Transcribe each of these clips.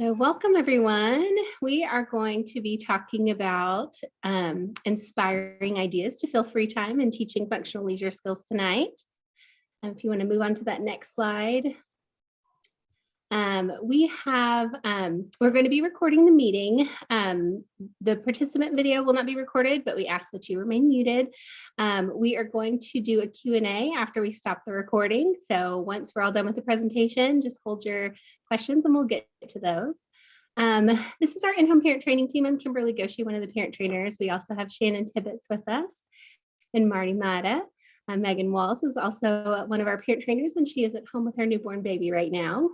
So welcome everyone. We are going to be talking about inspiring ideas to fill free time and teaching functional leisure skills tonight. If you want to move on to that next slide. We're going to be recording the meeting. The participant video will not be recorded, but we ask that you remain muted. We are going to do a Q&A after we stop the recording. So once we're all done with the presentation, just hold your questions and we'll get to those. This is our in-home parent training team. I'm Kimberly Goshi, one of the parent trainers. We also have Shannon Tibbetts with us and Marty Mata. Megan Walls is also one of our parent trainers, and she is at home with her newborn baby right now.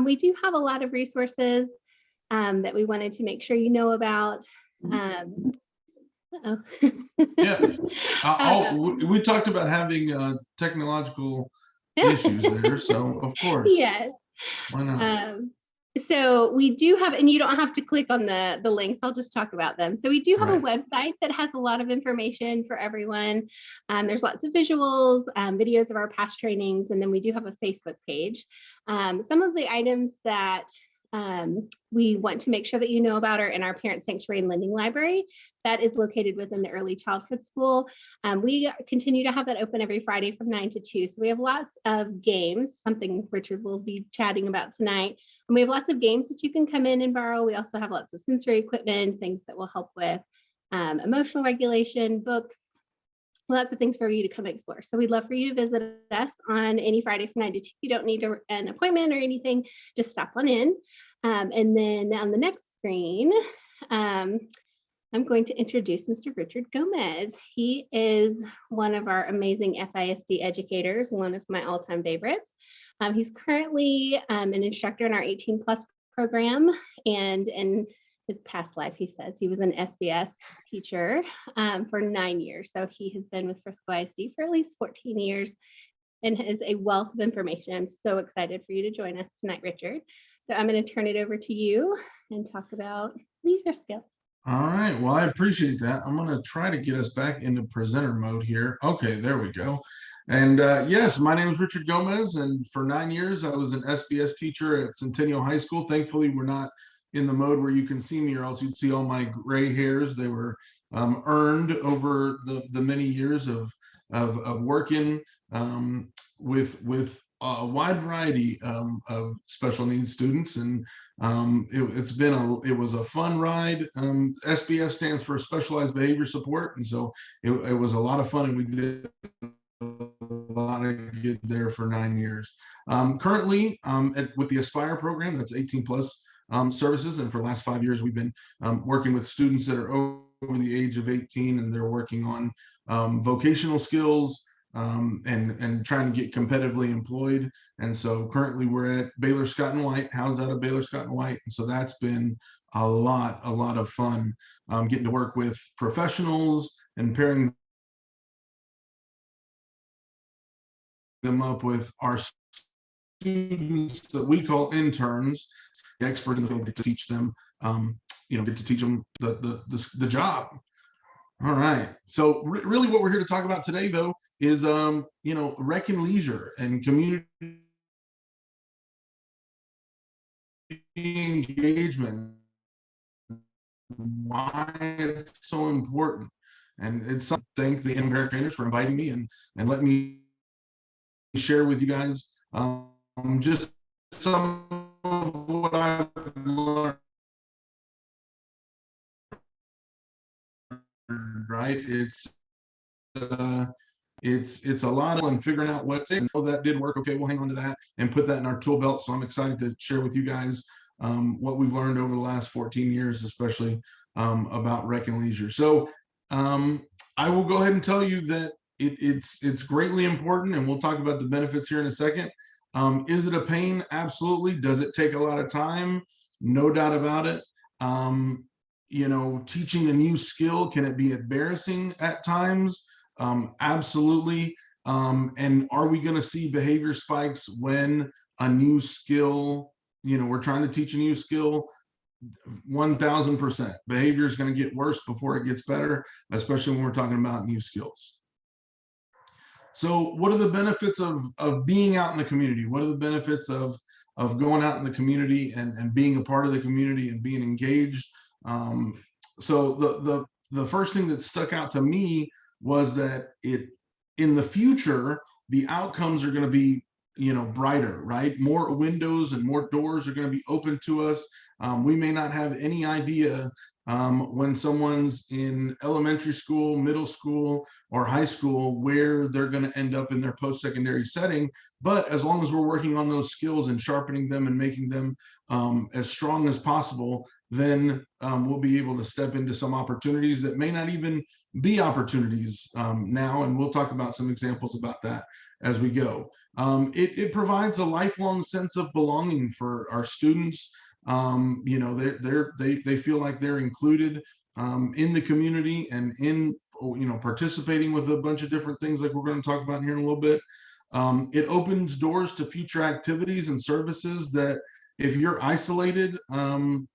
We do have a lot of resources that we wanted to make sure you know about. We talked about having technological issues there, so of course. Yes. Why not? So we do have, and you don't have to click on the links, I'll just talk about them. So we do have a website that has a lot of information for everyone. There's lots of visuals, videos of our past trainings, and then we do have a Facebook page. Some of the items that we want to make sure that you know about are in our Parent Sanctuary and Lending Library. That is located within the Early Childhood School. We continue to have that open every Friday from 9 to 2. So we have lots of games, something Richard will be chatting about tonight. And we have lots of games that you can come in and borrow. We also have lots of sensory equipment, things that will help with emotional regulation, books, lots of things for you to come explore. So we'd love for you to visit us on any Friday from 9 to 2. You don't need an appointment or anything, just stop on in. And then on the next screen, I'm going to introduce Mr. Richard Gomez. He is one of our amazing FISD educators, one of my all-time favorites. He's currently an instructor in our 18 plus program, and in his past life, he says he was an SBS teacher for 9 years. So he has been with Frisco ISD for at least 14 years and has a wealth of information. I'm so excited for you to join us tonight, Richard. So I'm going to turn it over to you and talk about leisure skills. All right, well, I appreciate that. I'm going to try to get us back into presenter mode here. Okay, there we go. And yes, my name is Richard Gomez, and for 9 years, I was an SBS teacher at Centennial High School. Thankfully, we're not in the mode where you can see me, or else you'd see all my gray hairs. They were earned over the many years of working with a wide variety of special needs students, and it was a fun ride. SBS stands for Specialized Behavior Support, and so it was a lot of fun, and we did a lot of good there for 9 years. Currently, with the Aspire program, that's 18 plus services, and for the last 5 years, we've been working with students that are over the age of 18, and they're working on vocational skills, and trying to get competitively employed. And so currently we're at Baylor Scott and White, housed out of Baylor Scott and White. And so that's been a lot of fun, getting to work with professionals and pairing them up with our students that we call interns, the experts in the field, to teach them, get to teach them the job. All right. So really what we're here to talk about today, though, is, rec and leisure and community engagement, why it's so important. And it's something to thank the parent trainers for inviting me and let me share with you guys just some of what I've learned. Right, it's a lot of figuring out what's in. Oh, that did work. Okay, we'll hang on to that and put that in our tool belt. So I'm excited to share with you guys what we've learned over the last 14 years, especially about rec and leisure. So I will go ahead and tell you that it's greatly important, and we'll talk about the benefits here in a second. Is it a pain? Absolutely. Does it take a lot of time? No doubt about it. Teaching a new skill, can it be embarrassing at times? Absolutely. And are we going to see behavior spikes when a new skill, we're trying to teach a new skill? 1000%. Behavior is going to get worse before it gets better, especially when we're talking about new skills. So what are the benefits of being out in the community? What are the benefits of of going out in the community and being a part of the community and being engaged. So the first thing that stuck out to me was that in the future, the outcomes are going to be, brighter, right? More windows and more doors are going to be open to us. We may not have any idea when someone's in elementary school, middle school, or high school, where they're going to end up in their post-secondary setting. But as long as we're working on those skills and sharpening them and making them as strong as possible, then we'll be able to step into some opportunities that may not even be opportunities now. And we'll talk about some examples about that as we go. It provides a lifelong sense of belonging for our students. They feel like they're included in the community and in, participating with a bunch of different things like we're going to talk about here in a little bit. It opens doors to future activities and services that if you're isolated, you're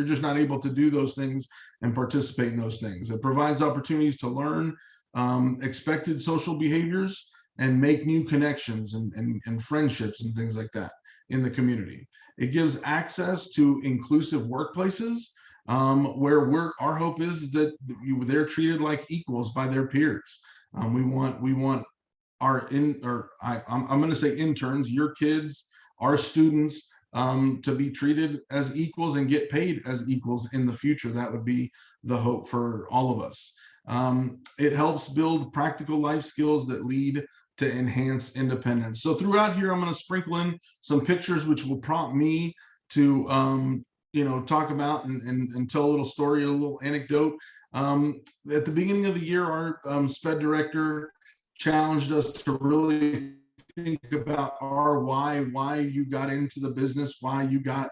just not able to do those things and participate in those things. It provides opportunities to learn expected social behaviors and make new connections and friendships and things like that in the community. It gives access to inclusive workplaces where our hope is that they're treated like equals by their peers. We want our I'm going to say interns, your kids, our students, to be treated as equals and get paid as equals in the future. That would be the hope for all of us. It helps build practical life skills that lead to enhance independence. So throughout here, I'm going to sprinkle in some pictures which will prompt me to talk about and tell a little story, a little anecdote. At the beginning of the year, our SPED director challenged us to really think about our why you got into the business, why you got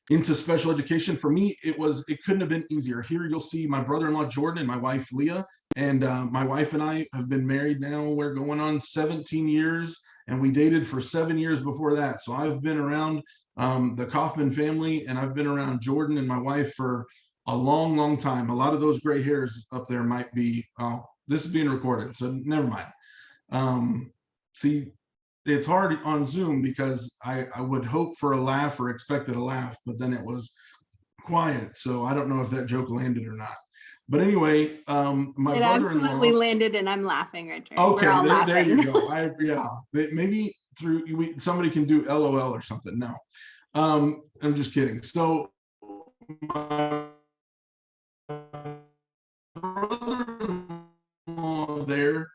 into special education. For me, it couldn't have been easier. Here you'll see my brother-in-law Jordan and my wife Leah, and my wife and I have been married now. We're going on 17 years, and we dated for 7 years before that. So I've been around the Kaufman family, and I've been around Jordan and my wife for a long time. A lot of those gray hairs up there might be, this is being recorded, so never mind. See, it's hard on Zoom because I would hope for a laugh or expected a laugh, but then it was quiet. So I don't know if that joke landed or not. But anyway, my it brother-in-law absolutely landed, and I'm laughing, Richard. Okay, there you go. Maybe somebody can do LOL or something. No, I'm just kidding. So my brother-in-law there,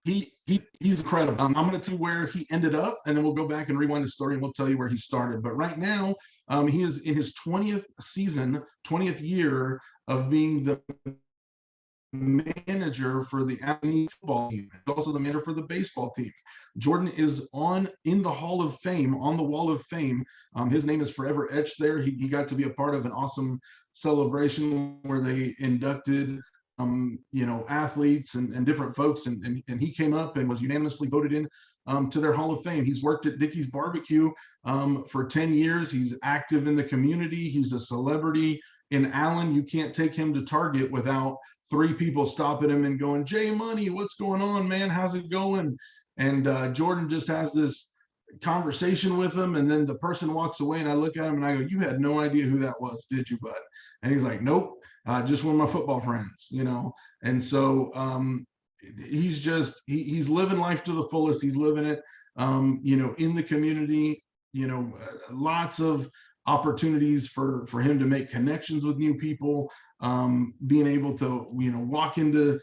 he's incredible. I'm going to tell you where he ended up, and then we'll go back and rewind the story, and we'll tell you where he started. But right now, he is in his 20th season, 20th year of being the manager for the Allen football team. He's also the manager for the baseball team. Jordan is in the Hall of Fame, on the Wall of Fame. His name is forever etched there. He got to be a part of an awesome celebration where they inducted athletes and different folks, and he came up and was unanimously voted in to their Hall of Fame. He's worked at Dickey's Barbecue for 10 years. He's active in the community. He's a celebrity in Allen. You can't take him to Target without 3 people stopping him and going, "Jay Money, what's going on, man? How's it going?" And Jordan just has this conversation with him, and then the person walks away, and I look at him and I go, "You had no idea who that was, did you, bud?" And he's like, "Nope, just one of my football friends," And so he's living life to the fullest. He's living it, in the community. Lots of opportunities for him to make connections with new people, being able to walk into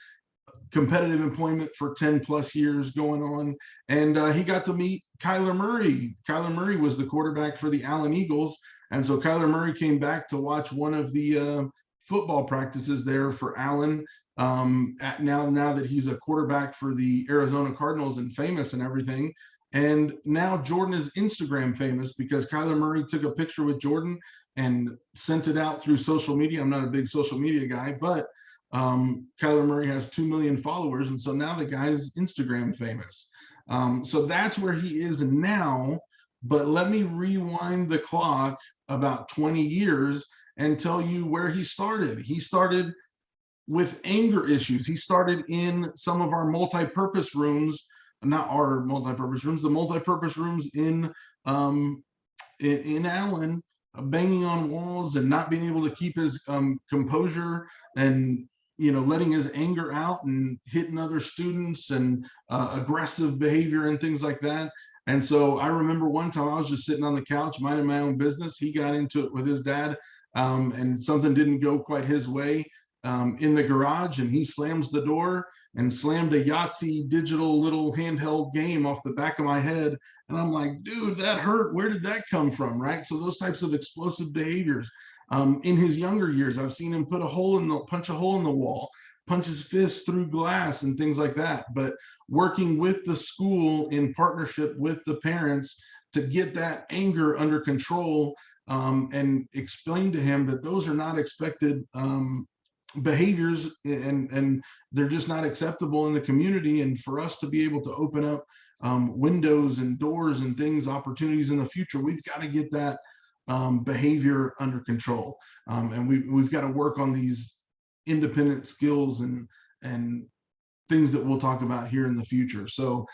competitive employment for 10 plus years going on. And he got to meet Kyler Murray. Kyler Murray was the quarterback for the Allen Eagles. And so Kyler Murray came back to watch one of the football practices there for Allen. Now that he's a quarterback for the Arizona Cardinals and famous and everything. And now Jordan is Instagram famous because Kyler Murray took a picture with Jordan and sent it out through social media. I'm not a big social media guy, but Kyler Murray has 2 million followers. And so now the guy is Instagram famous. So that's where he is now. But let me rewind the clock about 20 years and tell you where he started. He started with anger issues. He started in some of our multi-purpose rooms not our multi-purpose rooms, the multi-purpose rooms in Allen, banging on walls and not being able to keep his composure, and letting his anger out and hitting other students, and aggressive behavior and things like that. And so I remember one time I was just sitting on the couch minding my own business. He got into it with his dad, and something didn't go quite his way in the garage, and he slams the door and slammed a Yahtzee digital little handheld game off the back of my head. And I'm like, dude, that hurt. Where did that come from? Right. So those types of explosive behaviors. In his younger years, I've seen him punch a hole in the wall, punch his fist through glass and things like that. But working with the school in partnership with the parents to get that anger under control, and explain to him that those are not expected behaviors, and they're just not acceptable in the community. And for us to be able to open up windows and doors and things, opportunities in the future, we've got to get that behavior under control. And we've got to work on these independent skills and things that we'll talk about here in the future. So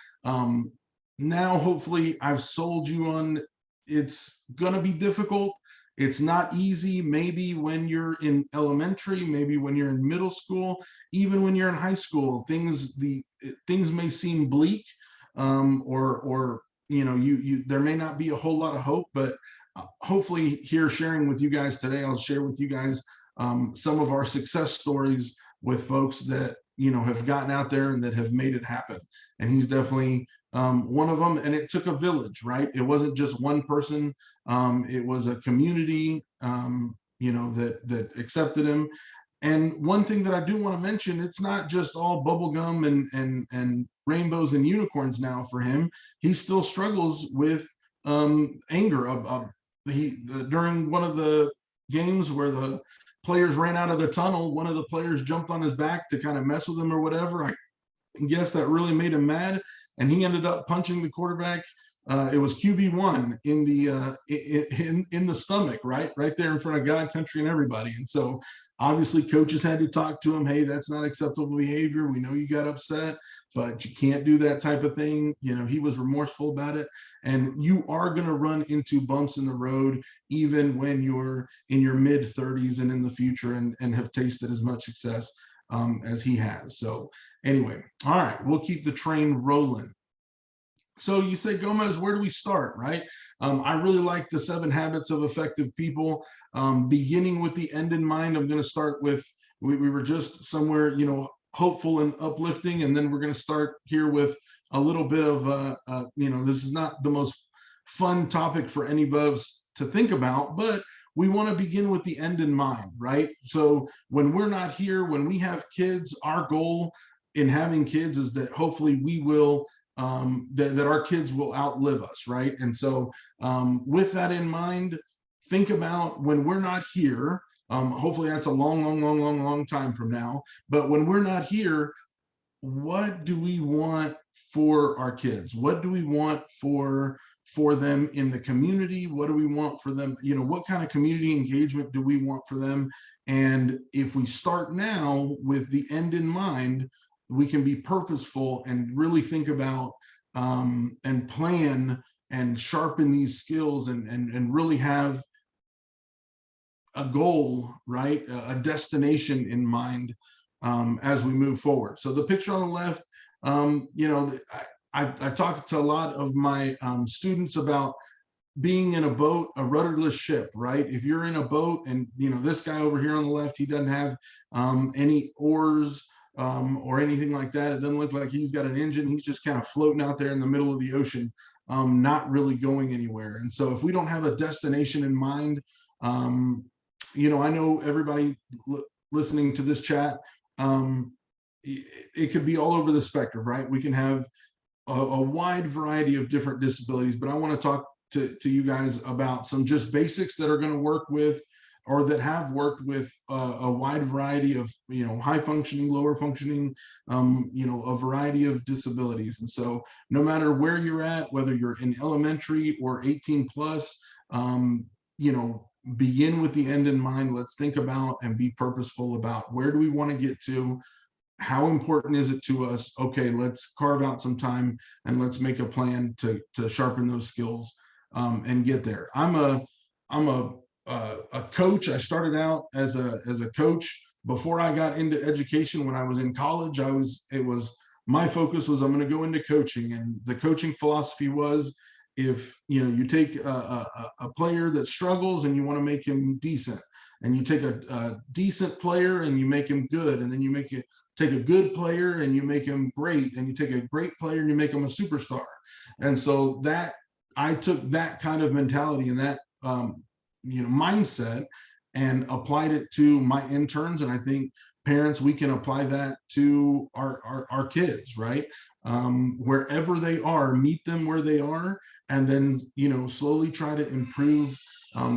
now hopefully I've sold you on, it's going to be difficult. It's not easy, maybe when you're in elementary, maybe when you're in middle school, even when you're in high school, things may seem bleak, or there may not be a whole lot of hope. But hopefully here sharing with you guys today, I'll share with you guys some of our success stories with folks that have gotten out there and that have made it happen. And he's definitely one of them. And it took a village, right? It wasn't just one person. It was a community, that accepted him. And one thing that I do want to mention, it's not just all bubblegum and rainbows and unicorns now for him. He still struggles with anger. During one of the games where the players ran out of the tunnel, one of the players jumped on his back to kind of mess with him or whatever. I guess that really made him mad, and he ended up punching the quarterback. It was QB1 in the stomach, right there in front of God, country, and everybody. And so obviously coaches had to talk to him. Hey, that's not acceptable behavior. We know you got upset, but you can't do that type of thing. He was remorseful about it. And you are going to run into bumps in the road, even when you're in your mid 30s and in the future, and have tasted as much success as he has. So anyway, all right, we'll keep the train rolling. So you say, Gomez, where do we start, right? I really like the 7 habits of effective people. Beginning with the end in mind, I'm going to start with, we were just somewhere, hopeful and uplifting, and then we're going to start here with a little bit of, this is not the most fun topic for any of us to think about, but we want to begin with the end in mind, right? So when we're not here, when we have kids, our goal in having kids is that hopefully we will that our kids will outlive us, right? And so with that in mind, think about when we're not here. Hopefully that's a long time from now. But when we're not here, what do we want for our kids? What do we want for them in the community? What do we want for them? What kind of community engagement do we want for them? And if we start now with the end in mind, we can be purposeful and really think about and plan and sharpen these skills, and really have a goal, right? A destination in mind as we move forward. So the picture on the left, I talked to a lot of my students about being in a boat, a rudderless ship, right? If you're in a boat, and this guy over here on the left, he doesn't have any oars or anything like that. It doesn't look like he's got an engine. He's just kind of floating out there in the middle of the ocean, not really going anywhere. And so if we don't have a destination in mind, I know everybody listening to this chat, it could be all over the spectrum, right? We can have a wide variety of different disabilities, but I want to talk to you guys about some just basics that are going to work with, or that have worked with a wide variety of, high functioning, lower functioning, a variety of disabilities. And so no matter where you're at, whether you're in elementary or 18 plus, begin with the end in mind. Let's think about and be purposeful about where do we want to get to? how important is it to us? Okay, let's carve out some time and let's make a plan to sharpen those skills and get there. I'm a coach. I started out as a coach before I got into education. When I was in college, my focus was I'm going to go into coaching, and the coaching philosophy was, if you take a player that struggles and you want to make him decent, and you take a decent player and you make him good, and then you take a good player and you make him great, and you take a great player and you make him a superstar. And so that I took that kind of mentality and that mindset and applied it to my interns. And I think parents, we can apply that to our kids, right? Wherever they are, meet them where they are, and then slowly try to improve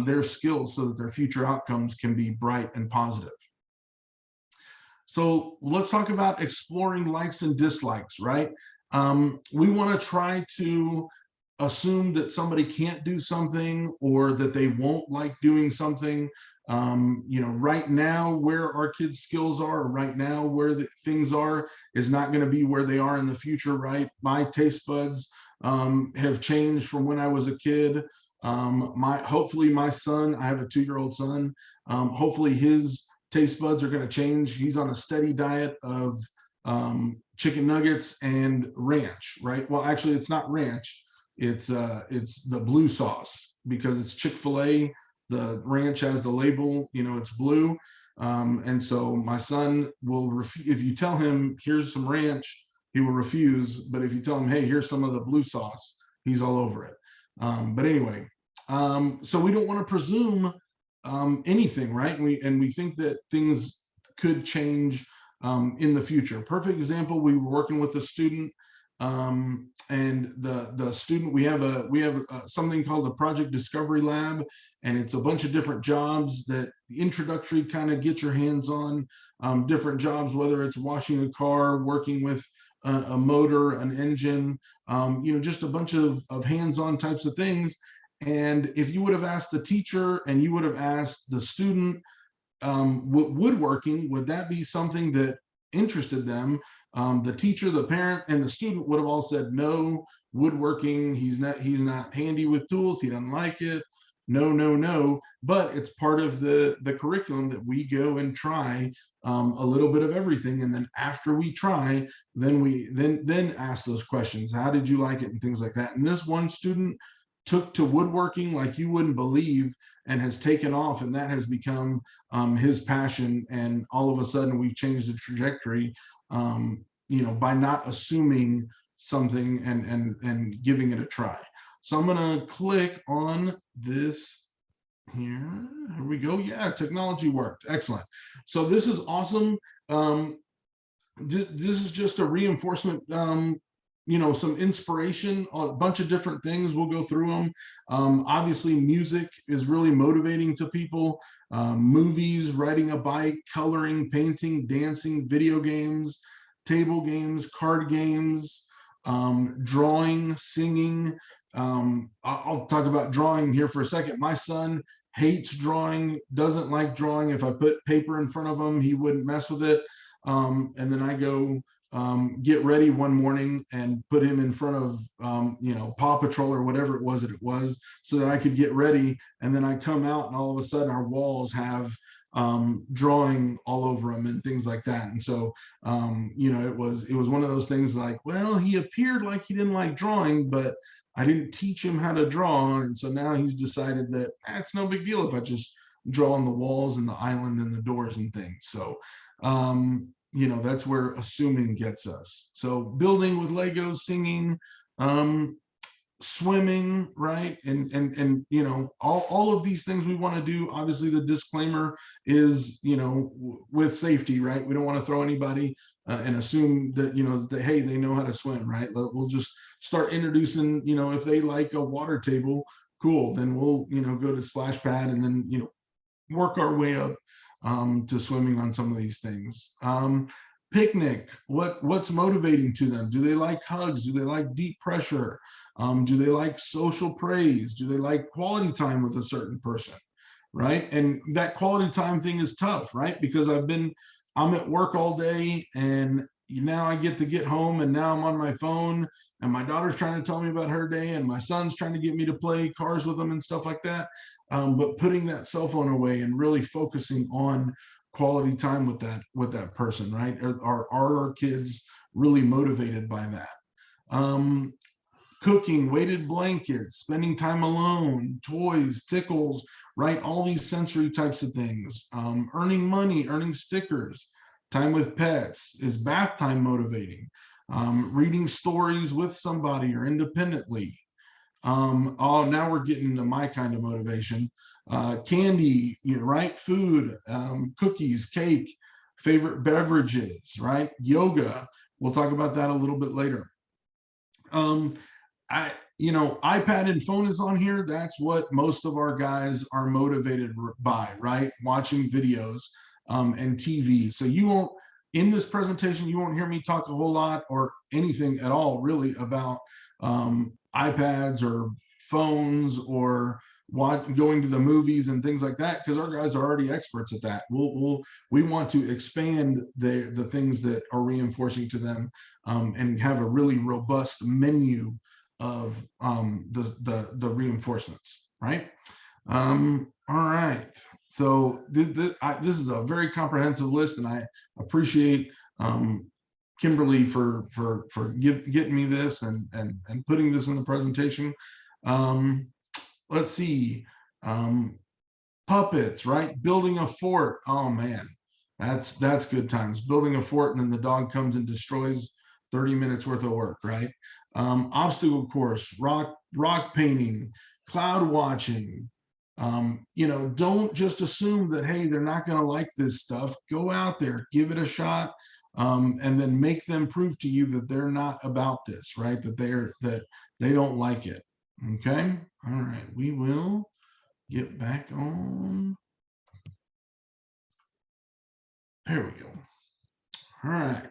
their skills so that their future outcomes can be bright and positive. So let's talk about exploring likes and dislikes, right? We want to try to assume that somebody can't do something or that they won't like doing something. Right now, where our kids' skills are, right now, where the things are, is not going to be where they are in the future, right? My taste buds have changed from when I was a kid. Hopefully my son, I have a 2-year-old son, hopefully his taste buds are going to change. He's on a steady diet of chicken nuggets and ranch, right? Well, actually it's not ranch. It's the blue sauce, because it's Chick-fil-A. The ranch has the label, it's blue. And so my son will refuse. If you tell him, here's some ranch, he will refuse. But if you tell him, hey, here's some of the blue sauce, he's all over it. But anyway, so we don't want to presume anything, right? We think that things could change in the future. Perfect example, we were working with a student, and the student, we have something called the Project Discovery Lab, and it's a bunch of different jobs that introductory kind of get your hands on, different jobs, whether it's washing a car, working with a motor, an engine, just a bunch of hands-on types of things. And if you would have asked the teacher and you would have asked the student, woodworking, would that be something that interested them? The teacher, the parent, and the student would have all said no. Woodworking, he's not handy with tools, he doesn't like it. No. But it's part of the curriculum that we go and try a little bit of everything, and then after we try, then we ask those questions. How did you like it, and things like that. And this one student took to woodworking like you wouldn't believe, and has taken off, and that has become his passion. And all of a sudden we've changed the trajectory, by not assuming something and giving it a try. So I'm going to click on this here. Here we go. Yeah, technology worked. Excellent. So this is awesome. This is just a reinforcement, some inspiration on a bunch of different things. We'll go through them. Obviously, music is really motivating to people. Movies, riding a bike, coloring, painting, dancing, video games, table games, card games, drawing, singing. I'll talk about drawing here for a second. My son hates drawing, doesn't like drawing. If I put paper in front of him, he wouldn't mess with it. And then I go get ready one morning and put him in front of, Paw Patrol or whatever it was, so that I could get ready. And then I come out, and all of a sudden our walls have drawing all over them and things like that. And so, it was one of those things like, well, he appeared like he didn't like drawing, but I didn't teach him how to draw. And so now he's decided that it's no big deal if I just draw on the walls and the island and the doors and things. So, that's where assuming gets us. So building with Legos, singing, swimming, right? And all of these things we want to do. Obviously the disclaimer is, with safety, right? We don't want to throw anybody and assume that, that, hey, they know how to swim, right? We'll just start introducing, if they like a water table, cool, then we'll, go to splash pad and then, work our way up to swimming on some of these things. Picnic, what's motivating to them? Do they like hugs? Do they like deep pressure? Do they like social praise? Do they like quality time with a certain person, right? And that quality time thing is tough, right? Because I've been I'm at work all day and now I get home and now I'm on my phone and my daughter's trying to tell me about her day and my son's trying to get me to play cars with them and stuff like that. But putting that cell phone away and really focusing on quality time with that person, right? Are our kids really motivated by that? Cooking, weighted blankets, spending time alone, toys, tickles, right? All these sensory types of things. Earning money, earning stickers, time with pets. Is bath time motivating? Reading stories with somebody or independently. Oh, now we're getting to my kind of motivation. Candy, right? Food, cookies, cake, favorite beverages, right? Yoga. We'll talk about that a little bit later. iPad and phone is on here. That's what most of our guys are motivated by, right? Watching videos and TV. So you won't, in this presentation, you won't hear me talk a whole lot or anything at all really about iPads or phones or going to the movies and things like that, because our guys are already experts at that. We want to expand the things that are reinforcing to them and have a really robust menu of the reinforcements, right? All right. So this is a very comprehensive list, and I appreciate Kimberly for getting me this and putting this in the presentation. Let's see. Puppets, right? Building a fort. Oh man, that's good times. Building a fort and then the dog comes and destroys 30 minutes worth of work, right? Obstacle course, rock painting, cloud watching. Don't just assume that, hey, they're not going to like this stuff. Go out there, give it a shot, and then make them prove to you that they're not about this, right? That they don't like it. Okay. All right. We will get back on. There we go. All right.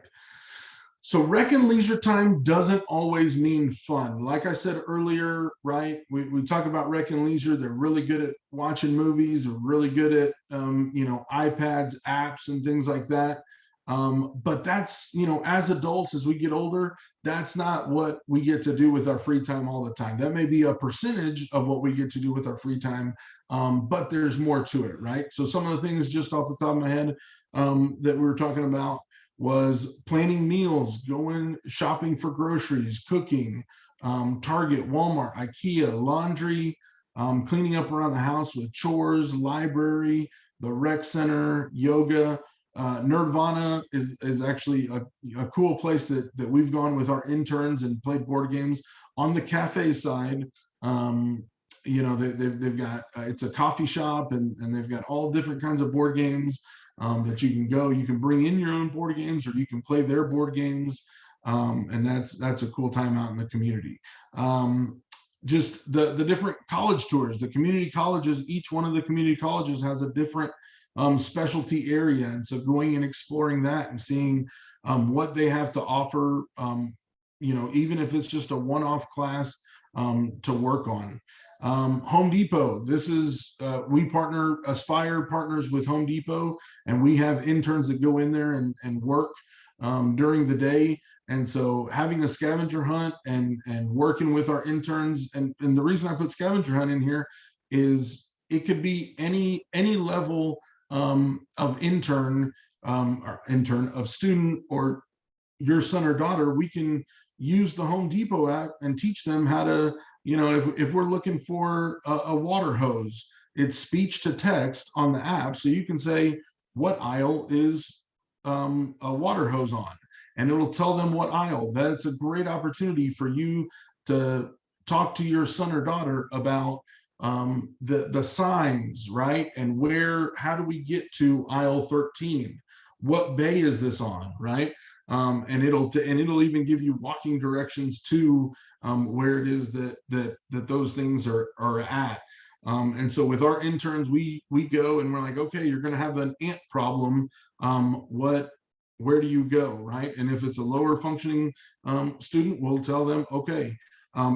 So rec and leisure time doesn't always mean fun. Like I said earlier, right? We talk about rec and leisure. They're really good at watching movies, or really good at, iPads, apps, and things like that. But that's, as adults, as we get older, that's not what we get to do with our free time all the time. That may be a percentage of what we get to do with our free time, but there's more to it, right? So some of the things just off the top of my head that we were talking about was planning meals, going shopping for groceries, cooking, Target, Walmart, IKEA, laundry, cleaning up around the house with chores, library, the rec center, yoga. Nerdvana is actually a cool place that we've gone with our interns and played board games. On the cafe side, they've got it's a coffee shop, and they've got all different kinds of board games that you can go. You can bring in your own board games, or you can play their board games, and that's a cool time out in the community. Just the different college tours, the community colleges. Each one of the community colleges has a different specialty area, and so going and exploring that and seeing what they have to offer, even if it's just a one-off class to work on. Home Depot, this is Aspire partners with Home Depot, and we have interns that go in there and work during the day. And so having a scavenger hunt and working with our interns, and the reason I put scavenger hunt in here is it could be any level of intern of student, or your son or daughter. We can use the Home Depot app and teach them how to, if we're looking for a water hose, it's speech to text on the app. So you can say, what aisle is a water hose on? And it'll tell them what aisle. That's a great opportunity for you to talk to your son or daughter about the signs, right? And how do we get to aisle 13? What bay is this on, right? And it'll even give you walking directions to where it is that those things are at. And so with our interns, we go and we're like, okay, you're going to have an ant problem. Where do you go, right? And if it's a lower functioning student, we'll tell them, okay,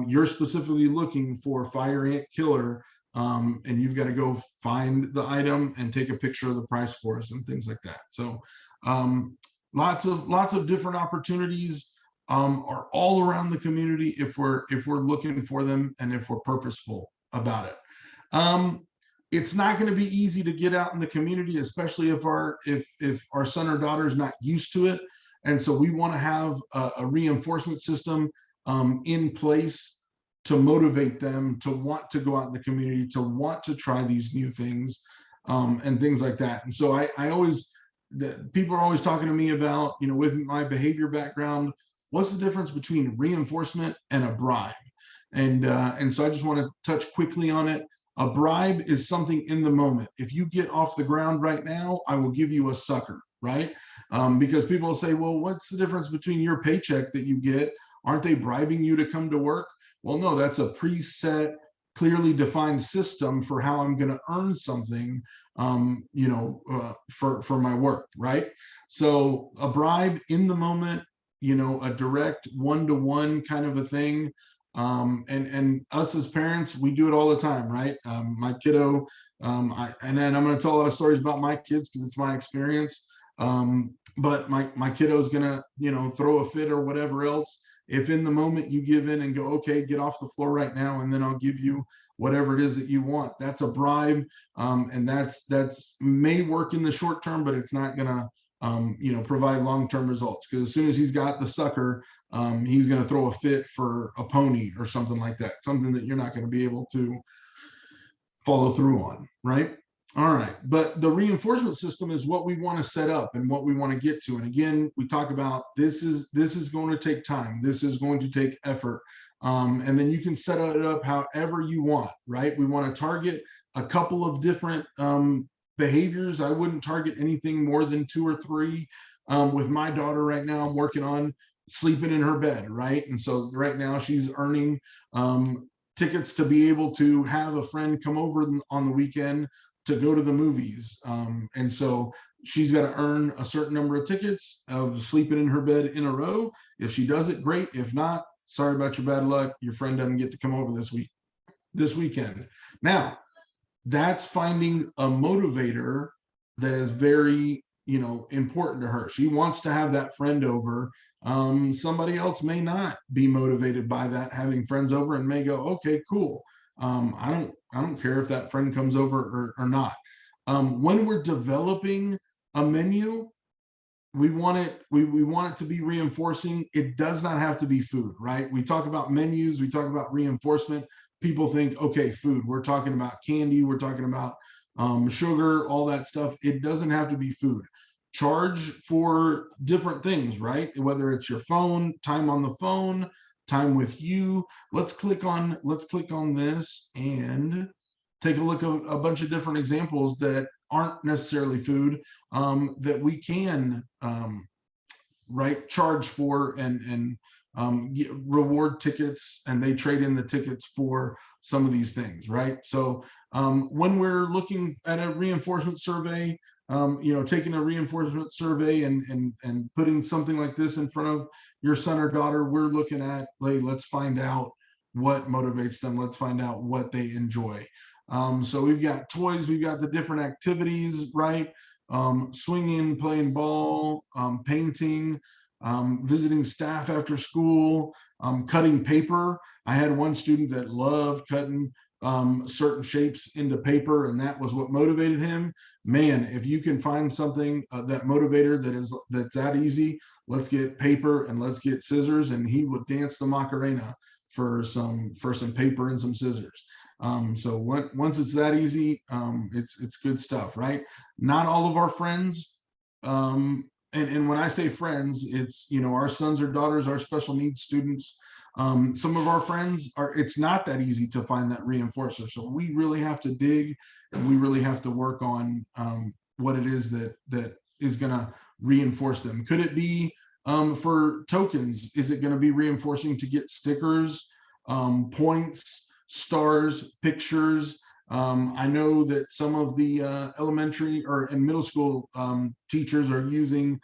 you're specifically looking for fire ant killer, and you've got to go find the item and take a picture of the price for us and things like that. So Lots of different opportunities are all around the community if we're looking for them and if we're purposeful about it. It's not going to be easy to get out in the community, especially if our son or daughter is not used to it. And so we want to have a reinforcement system in place to motivate them to want to go out in the community, to want to try these new things and things like that. And so I always, people are always talking to me about, with my behavior background, what's the difference between reinforcement and a bribe? And so I just want to touch quickly on it. A bribe is something in the moment. If you get off the ground right now, I will give you a sucker, right? Because people will say, well, what's the difference between your paycheck that you get? Aren't they bribing you to come to work? Well, no, that's a preset, clearly defined system for how I'm going to earn something, for my work, right? So a bribe in the moment, a direct one-to-one kind of a thing. And us as parents, we do it all the time, right? My kiddo, and then I'm going to tell a lot of stories about my kids because it's my experience. But my kiddo is going to, throw a fit or whatever else. If in the moment you give in and go, okay, get off the floor right now, and then I'll give you whatever it is that you want, that's a bribe. And that's may work in the short term, but it's not going to, provide long-term results, because as soon as he's got the sucker, he's going to throw a fit for a pony or something like that, something that you're not going to be able to follow through on, right? All right, but the reinforcement system is what we want to set up and what we want to get to. And again, we talk about this is going to take time. This is going to take effort. And then you can set it up however you want, right? We want to target a couple of different behaviors. I wouldn't target anything more than 2 or 3. With my daughter right now, I'm working on sleeping in her bed, right? And so right now she's earning tickets to be able to have a friend come over on the weekend to go to the movies. And so she's got to earn a certain number of tickets of sleeping in her bed in a row. If she does it, great. If not, sorry about your bad luck. Your friend doesn't get to come over this weekend. Now, that's finding a motivator that is very, important to her. She wants to have that friend over. Somebody else may not be motivated by that, having friends over, and may go, okay, cool. I don't care if that friend comes over or not. When we're developing a menu, we want it to be reinforcing. It does not have to be food, right? We talk about menus, we talk about reinforcement. People think, okay, food, we're talking about candy, we're talking about sugar, all that stuff. It doesn't have to be food. Charge for different things, right? Whether it's your phone, time on the phone, time with you. Let's click on this and take a look at a bunch of different examples that aren't necessarily food, that we can charge for and reward tickets, and they trade in the tickets for some of these things, right? So when we're looking at a reinforcement survey, taking a reinforcement survey and putting something like this in front of your son or daughter, we're looking at, let's find out what motivates them. Let's find out what they enjoy. So we've got toys, we've got the different activities, right? Swinging, playing ball, painting, visiting staff after school, cutting paper. I had one student that loved cutting certain shapes into paper, and that was what motivated him. Man, if you can find something, that motivator that's that easy, let's get paper and let's get scissors, and he would dance the Macarena for some paper and some scissors. So once it's that easy, it's good stuff, right? Not all of our friends, and when I say friends, it's, our sons or daughters, our special needs students. Some of our friends it's not that easy to find that reinforcer. So we really have to dig, and we really have to work on what it is that is going to reinforce them. Could it be for tokens? Is it going to be reinforcing to get stickers, points, stars, pictures? I know that some of the elementary and middle school teachers are using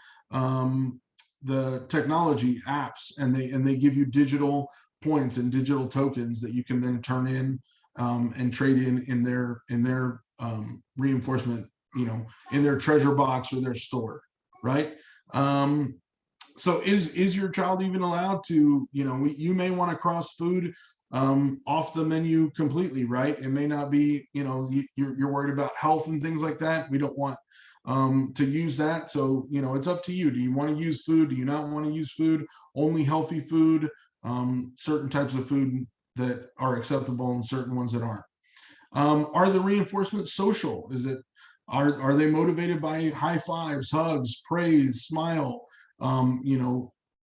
the technology apps, and they give you digital points and digital tokens that you can then turn in and trade in their reinforcement, in their treasure box or their store, right? So is your child even allowed to, you may want to cross food off the menu completely, right? It may not be, you're worried about health and things like that. We don't want to use that. So, it's up to you. Do you want to use food? Do you not want to use food? Only healthy food, certain types of food that are acceptable and certain ones that aren't. Are the reinforcements social? Are they motivated by high fives, hugs, praise, smile,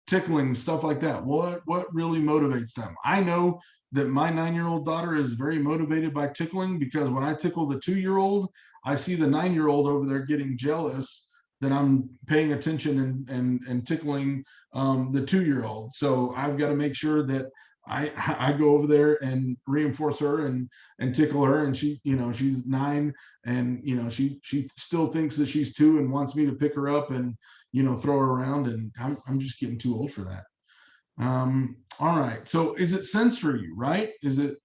tickling, stuff like that? What really motivates them? I know that my 9-year-old daughter is very motivated by tickling, because when I tickle the 2-year-old, I see the 9-year-old over there getting jealous that I'm paying attention and tickling the 2-year-old. So I've got to make sure that I go over there and reinforce her and tickle her, and she's 9, and she still thinks that she's 2 and wants me to pick her up and throw her around, and I'm just getting too old for that. All right, so is it sensory, right? Is it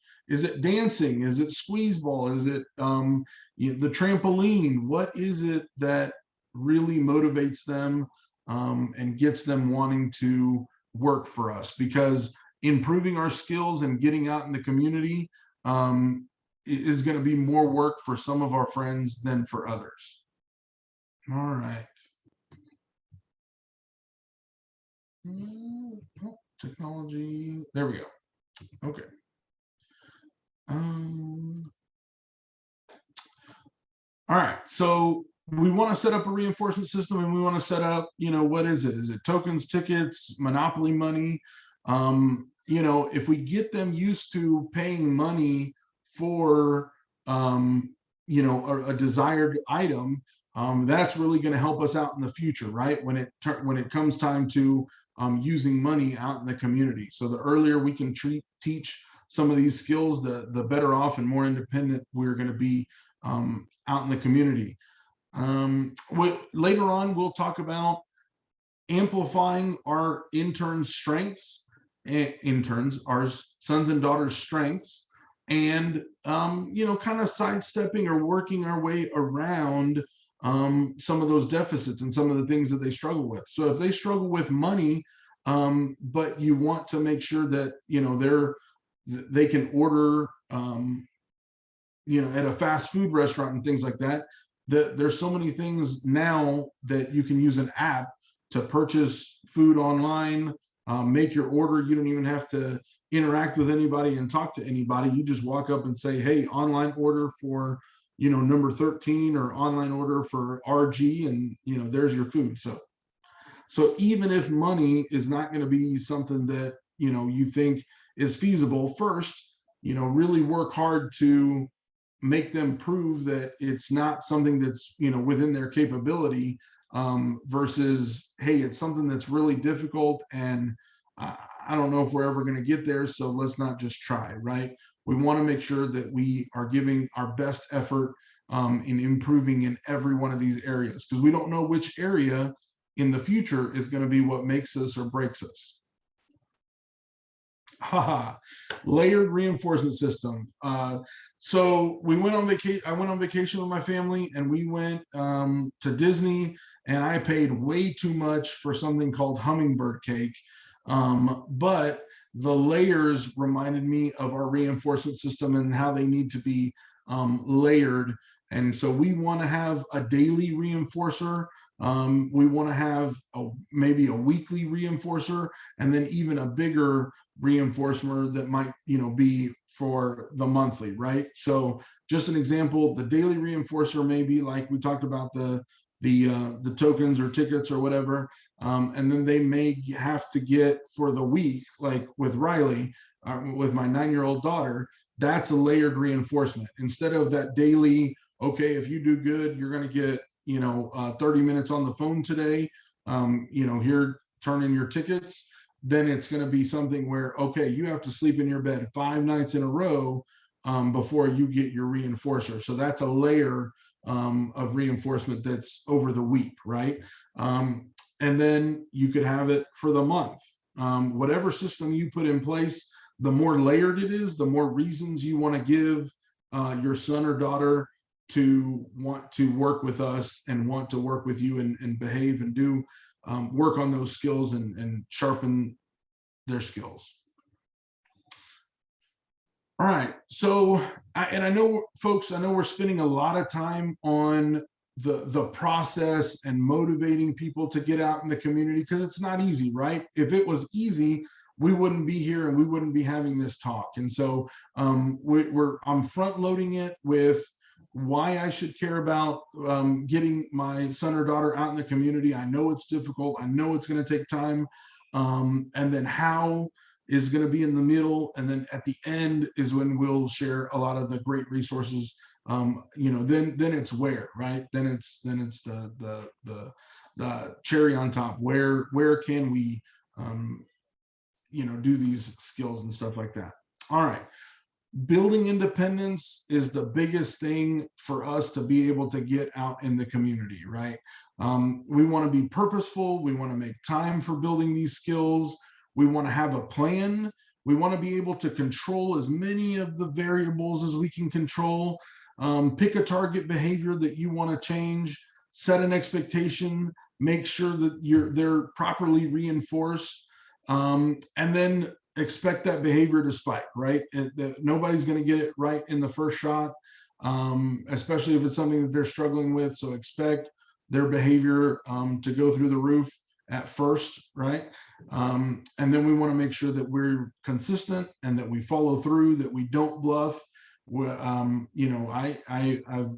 dancing? Is it squeeze ball? Is it the trampoline? What is it that really motivates them and gets them wanting to work for us? Because improving our skills and getting out in the community is going to be more work for some of our friends than for others. All right. Technology, there we go. Okay. All right, so we want to set up a reinforcement system, and we want to set up, what is it? Is it tokens, tickets, Monopoly money? If we get them used to paying money for, a desired item, that's really going to help us out in the future, right? When it comes time to using money out in the community. So the earlier we can teach some of these skills, the better off and more independent we're going to be out in the community. Later on, we'll talk about amplifying our interns' strengths, our sons and daughters' strengths, and kind of sidestepping or working our way around some of those deficits and some of the things that they struggle with. So if they struggle with money, but you want to make sure that they can order at a fast food restaurant and things like that, there's so many things now that you can use an app to purchase food online, make your order. You don't even have to interact with anybody and talk to anybody. You just walk up and say, hey, online order for number 13, or online order for RG, and there's your food. So even if money is not going to be something that you think is feasible, first really work hard to make them prove that it's not something that's within their capability, versus, hey, it's something that's really difficult, and I don't know if we're ever going to get there, so let's not just try, right? We want to make sure that we are giving our best effort in improving in every one of these areas, because we don't know which area in the future is going to be what makes us or breaks us. Layered reinforcement system. So we went on vacation. I went on vacation with my family, and we went to Disney, and I paid way too much for something called hummingbird cake. But the layers reminded me of our reinforcement system and how they need to be layered. And so we want to have a daily reinforcer. We want to have maybe a weekly reinforcer, and then even a bigger reinforcer that might be for the monthly, right? So just an example, the daily reinforcer may be like we talked about, the tokens or tickets or whatever, and then they may have to get for the week, like with Riley, with my 9-year-old daughter, that's a layered reinforcement. Instead of that daily, okay, if you do good, you're going to get 30 minutes on the phone today, here, turn in your tickets. Then it's going to be something where, okay, you have to sleep in your bed 5 nights in a row before you get your reinforcer. So that's a layer of reinforcement that's over the week, right? And then you could have it for the month. Whatever system you put in place, the more layered it is, the more reasons you want to give your son or daughter to want to work with us and want to work with you and behave and do work on those skills and sharpen their skills. All right, so I know, folks, I know we're spending a lot of time on the process and motivating people to get out in the community, because it's not easy, right? If it was easy, we wouldn't be here and we wouldn't be having this talk. And so I'm front loading it with why I should care about getting my son or daughter out in the community. I know it's difficult. I know it's going to take time. And then how is going to be in the middle. And then at the end is when we'll share a lot of the great resources. You know, then it's where, right? Then it's the cherry on top. Where can we, you know, do these skills and stuff like that. All right. Building independence is the biggest thing for us to be able to get out in the community, right? We want to be purposeful. We want to make time for building these skills. We want to have a plan. We want to be able to control as many of the variables as we can control. Pick a target behavior that you want to change, set an expectation, make sure that they're properly reinforced, and then expect that behavior to spike, right? Nobody's going to get it right in the first shot, especially if it's something that they're struggling with. So expect their behavior to go through the roof at first, right? And then we want to make sure that we're consistent and that we follow through, that we don't bluff. You know, I've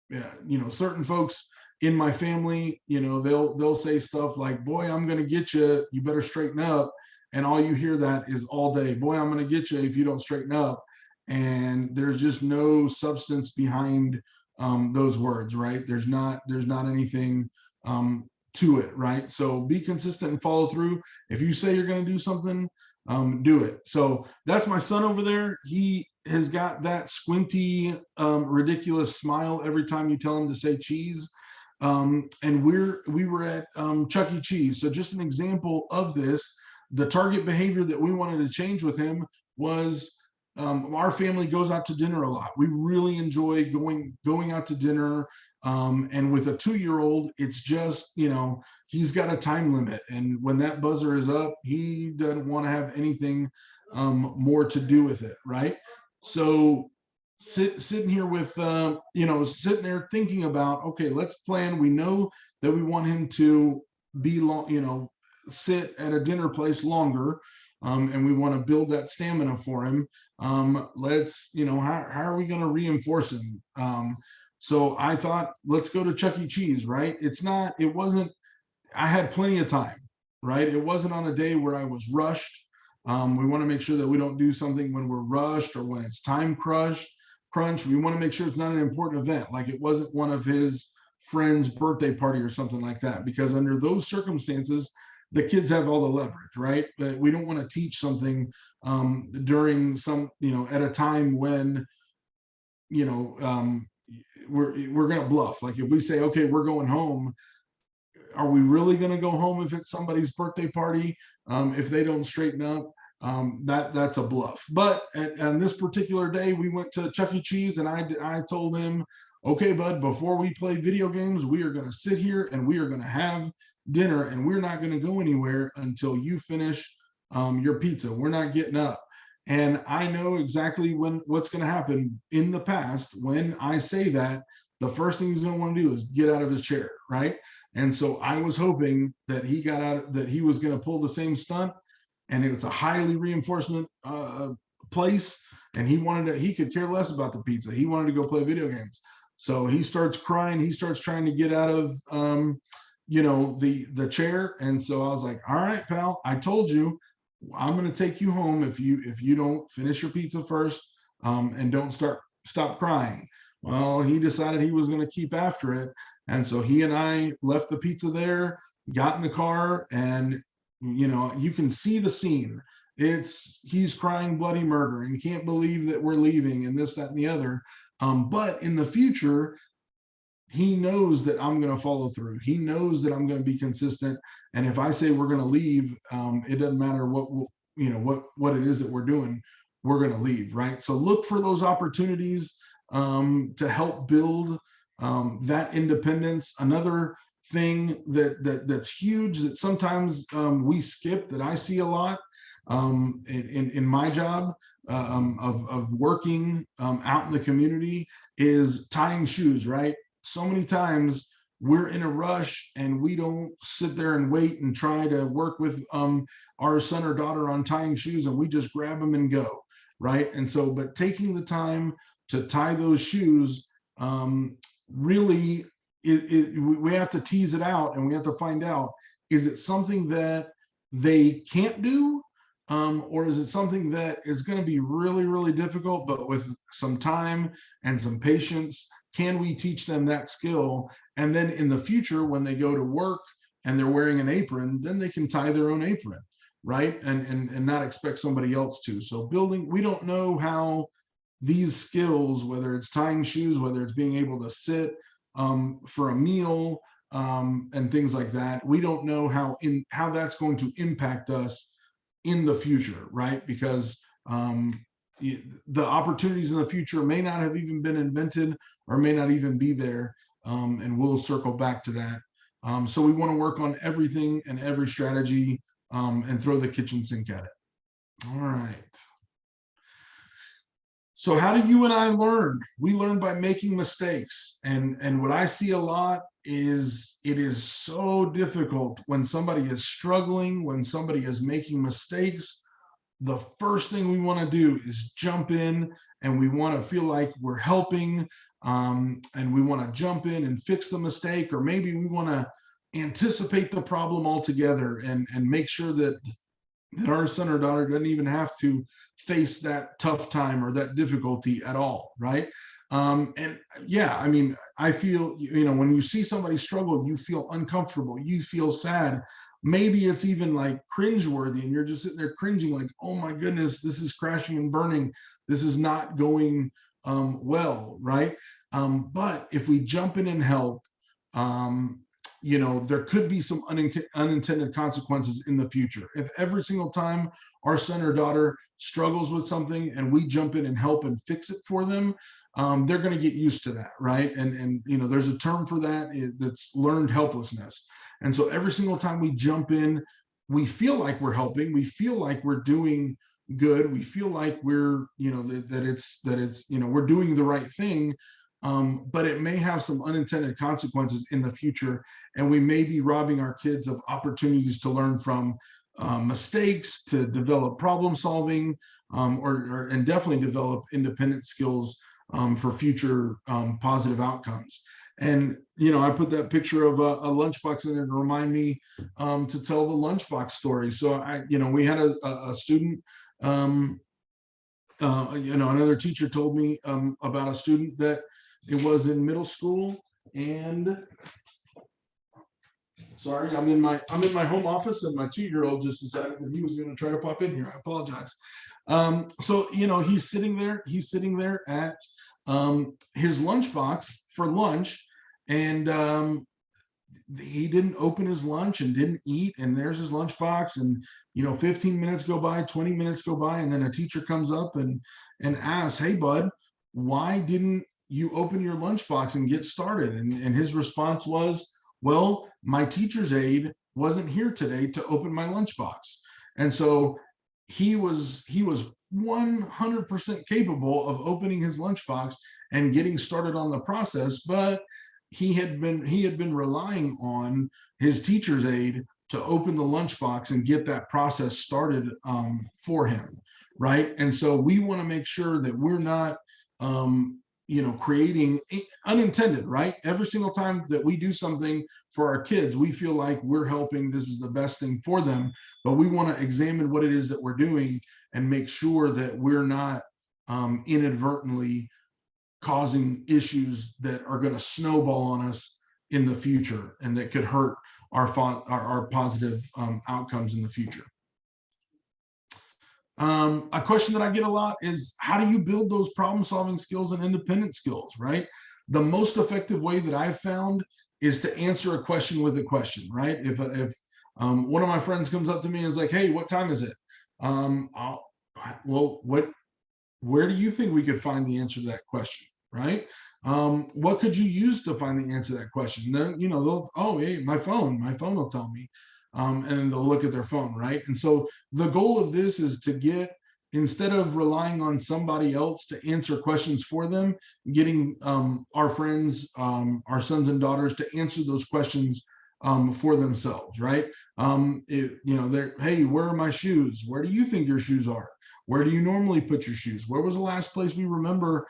you know, certain folks in my family, you know, they'll say stuff like, boy, I'm going to get you, you better straighten up. And all you hear that is all day, boy, I'm going to get you if you don't straighten up. And there's just no substance behind those words, right? There's not anything to it, right? So be consistent and follow through. If you say you're going to do something, do it. So that's my son over there. He has got that squinty, ridiculous smile every time you tell him to say cheese. And we were at Chuck E. Cheese. So just an example of this. The target behavior that we wanted to change with him was our family goes out to dinner a lot. We really enjoy going out to dinner. And with a 2-year-old, it's just, you know, he's got a time limit. And when that buzzer is up, he doesn't want to have anything more to do with it, right? So sitting here with, you know, sitting there thinking about, okay, let's plan. We know that we want him to be long, you know, sit at a dinner place longer, and we want to build that stamina for him. Let's, you know, how are we going to reinforce him? So I thought, let's go to Chuck E. Cheese, right? It wasn't, I had plenty of time, right? It wasn't on a day where I was rushed. We want to make sure that we don't do something when we're rushed or when it's time crunch. We want to make sure it's not an important event, like it wasn't one of his friend's birthday party or something like that, because under those circumstances, the kids have all the leverage, right? But we don't want to teach something during some, you know, at a time when, you know, we're going to bluff. Like if we say, okay, we're going home, are we really going to go home if it's somebody's birthday party? If they don't straighten up, that's a bluff. But on this particular day, we went to Chuck E. Cheese, and I told him, okay, bud, before we play video games, we are going to sit here and we are going to have dinner, and we're not going to go anywhere until you finish your pizza. We're not getting up. And I know exactly what's going to happen. In the past, when I say that, the first thing he's going to want to do is get out of his chair, right? And so I was hoping that he got out, that he was going to pull the same stunt, and it's a highly reinforcement place, and he could care less about the pizza. He wanted to go play video games. So he starts crying. He starts trying to get out of you know, the chair. And so I was like, all right, pal, I told you, I'm going to take you home if you don't finish your pizza first, and don't stop crying. Well, he decided he was going to keep after it. And so he and I left the pizza there, got in the car, and, you know, you can see the scene. He's crying bloody murder and can't believe that we're leaving and this, that, and the other. But in the future, he knows that I'm going to follow through. He knows that I'm going to be consistent. And if I say we're going to leave, it doesn't matter what it is that we're doing, we're going to leave, right? So look for those opportunities to help build that independence. Another thing that's huge that sometimes we skip, that I see a lot in my job of working out in the community, is tying shoes, right? So many times we're in a rush and we don't sit there and wait and try to work with our son or daughter on tying shoes, and we just grab them and go, right? And so, but taking the time to tie those shoes, really, we have to tease it out, and we have to find out, is it something that they can't do? Or is it something that is going to be really, really difficult, but with some time and some patience, can we teach them that skill? And then in the future, when they go to work and they're wearing an apron, then they can tie their own apron, right? And not expect somebody else to. So building, we don't know how these skills, whether it's tying shoes, whether it's being able to sit for a meal, and things like that, we don't know how that's going to impact us in the future, right? Because the opportunities in the future may not have even been invented, or may not even be there, and we'll circle back to that. So we want to work on everything and every strategy, and throw the kitchen sink at it. All right. So how do you and I learn? We learn by making mistakes. And what I see a lot is, it is so difficult when somebody is struggling, when somebody is making mistakes. The first thing we want to do is jump in, and we want to feel like we're helping, and we want to jump in and fix the mistake, or maybe we want to anticipate the problem altogether and make sure that our son or daughter doesn't even have to face that tough time or that difficulty at all, right? And yeah, I mean, I feel, when you see somebody struggle, you feel uncomfortable, you feel sad. Maybe it's even like cringeworthy, and you're just sitting there cringing, like, oh my goodness, this is crashing and burning. This is not going well, right? But if we jump in and help, there could be some unintended consequences in the future. If every single time our son or daughter struggles with something and we jump in and help and fix it for them, they're going to get used to that, right? And there's a term for that, that's learned helplessness. And so every single time we jump in, we feel like we're helping, we feel like we're doing good, we feel like we're, that it's we're doing the right thing. But it may have some unintended consequences in the future, and we may be robbing our kids of opportunities to learn from mistakes, to develop problem solving, and definitely develop independent skills for future positive outcomes. And I put that picture of a lunchbox in there to remind me to tell the lunchbox story. So we had a student. Another teacher told me about a student that it was in middle school, and sorry, I'm in my home office, and my 2-year-old just decided that he was going to try to pop in here. I apologize. So he's sitting there at his lunchbox for lunch, and he didn't open his lunch and didn't eat, and there's his lunchbox, and 15 minutes go by, 20 minutes go by, and then a teacher comes up and asks, hey bud, why didn't you open your lunchbox and get started? And his response was, well, my teacher's aide wasn't here today to open my lunchbox. And so he was 100% capable of opening his lunchbox and getting started on the process, but he had been relying on his teacher's aide to open the lunchbox and get that process started for him, right? And so we want to make sure that we're not creating unintended, right? Every single time that we do something for our kids, we feel like we're helping, this is the best thing for them, but we want to examine what it is that we're doing and make sure that we're not inadvertently causing issues that are going to snowball on us in the future, and that could hurt our positive outcomes in the future. A question that I get a lot is, how do you build those problem solving skills and independent skills, right? The most effective way that I've found is to answer a question with a question, right? If one of my friends comes up to me and is like, hey, what time is it? Where do you think we could find the answer to that question, right? What could you use to find the answer to that question? Then, they'll, oh, hey, my phone will tell me. And then they'll look at their phone, right? And so the goal of this is to get, instead of relying on somebody else to answer questions for them, getting our friends, our sons and daughters to answer those questions for themselves, right? They're, hey, where are my shoes? Where do you think your shoes are? Where do you normally put your shoes? Where was the last place we remember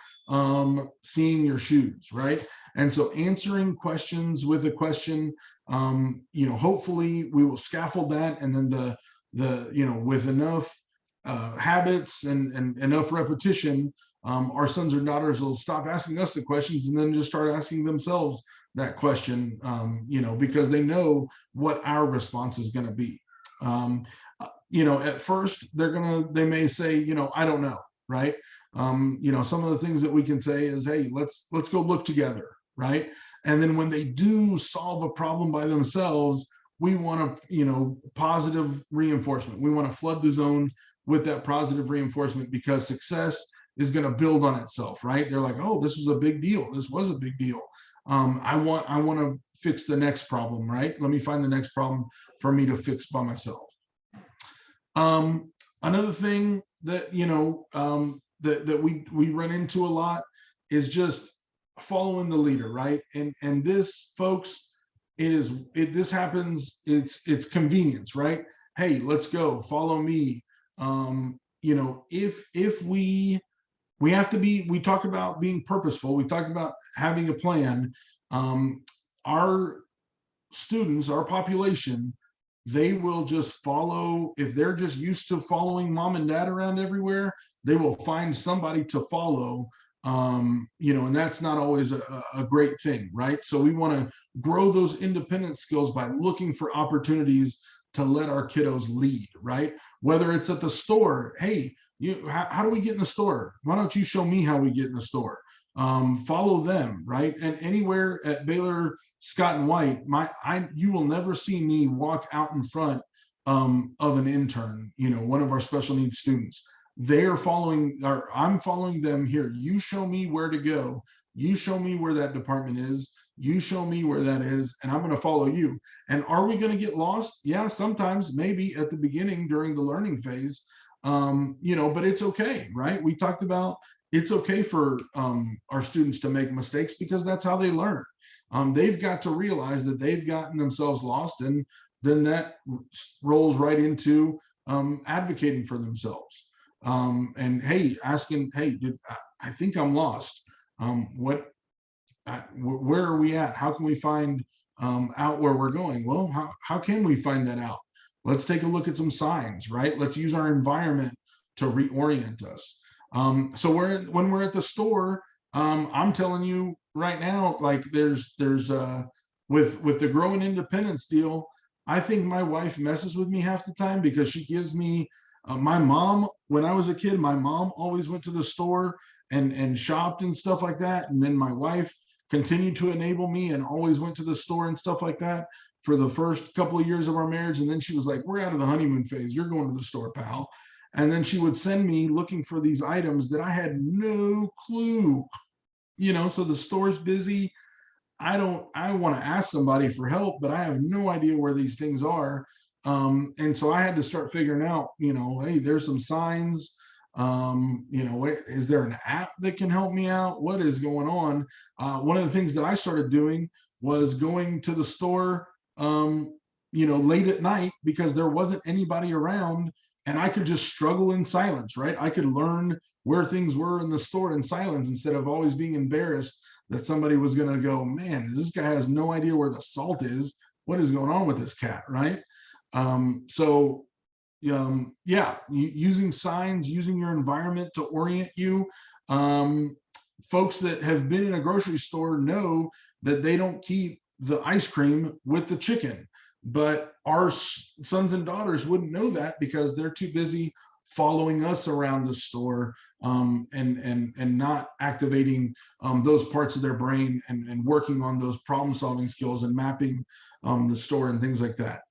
seeing your shoes, right? And so answering questions with a question, hopefully we will scaffold that, and then with enough habits and enough repetition, our sons or daughters will stop asking us the questions and then just start asking themselves that question, because they know what our response is going to be. At first they may say, I don't know, right? Some of the things that we can say is, hey, let's go look together, right? And then when they do solve a problem by themselves, we want to, positive reinforcement. We want to flood the zone with that positive reinforcement, because success is going to build on itself, right? They're like, oh, this was a big deal. This was a big deal. I want to fix the next problem, right? Let me find the next problem for me to fix by myself. Another thing that, that we run into a lot is just following the leader, right? And this, folks, this happens, it's convenience, right? Hey, let's go, follow me. If we have to be, we talk about being purposeful, we talk about having a plan. Our students, our population, they will just follow. If they're just used to following mom and dad around everywhere, they will find somebody to follow, and that's not always a great thing, right? So we want to grow those independent skills by looking for opportunities to let our kiddos lead, right? Whether it's at the store, hey, how do we get in the store? Why don't you show me how we get in the store? Follow them, right? And anywhere at Baylor Scott and White, you will never see me walk out in front of an intern, one of our special needs students. They're following, or I'm following them here. You show me where to go. You show me where that department is. You show me where that is, and I'm going to follow you. And are we going to get lost? Yeah, sometimes, maybe at the beginning during the learning phase, but it's okay, right? We talked about it's okay for our students to make mistakes, because that's how they learn. They've got to realize that they've gotten themselves lost, and then that rolls right into advocating for themselves. And hey, asking, hey, I think I'm lost. Where are we at? How can we find out where we're going? Well, how can we find that out? Let's take a look at some signs, right? Let's use our environment to reorient us. So when we're at the store, I'm telling you right now, like there's with the growing independence deal, I think my wife messes with me half the time, because she gives me my mom, when I was a kid, my mom always went to the store and shopped and stuff like that. And then my wife continued to enable me and always went to the store and stuff like that for the first couple of years of our marriage. And then she was like, we're out of the honeymoon phase. You're going to the store, pal. And then she would send me looking for these items that I had no clue, so the store's busy. I want to ask somebody for help, but I have no idea where these things are. And so I had to start figuring out, hey, there's some signs. Is there an app that can help me out? What is going on? One of the things that I started doing was going to the store, late at night, because there wasn't anybody around, and I could just struggle in silence, right? I could learn where things were in the store in silence, instead of always being embarrassed that somebody was going to go, man, this guy has no idea where the salt is. What is going on with this cat, right? Using signs, using your environment to orient you. Folks that have been in a grocery store know that they don't keep the ice cream with the chicken, but our sons and daughters wouldn't know that, because they're too busy following us around the store, and not activating those parts of their brain, and working on those problem solving skills and mapping the store and things like that.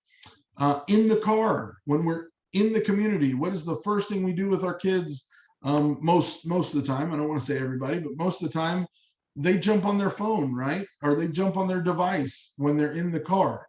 In the car, when we're in the community, what is the first thing we do with our kids? Most of the time, I don't want to say everybody, but most of the time, they jump on their phone, right? Or they jump on their device when they're in the car.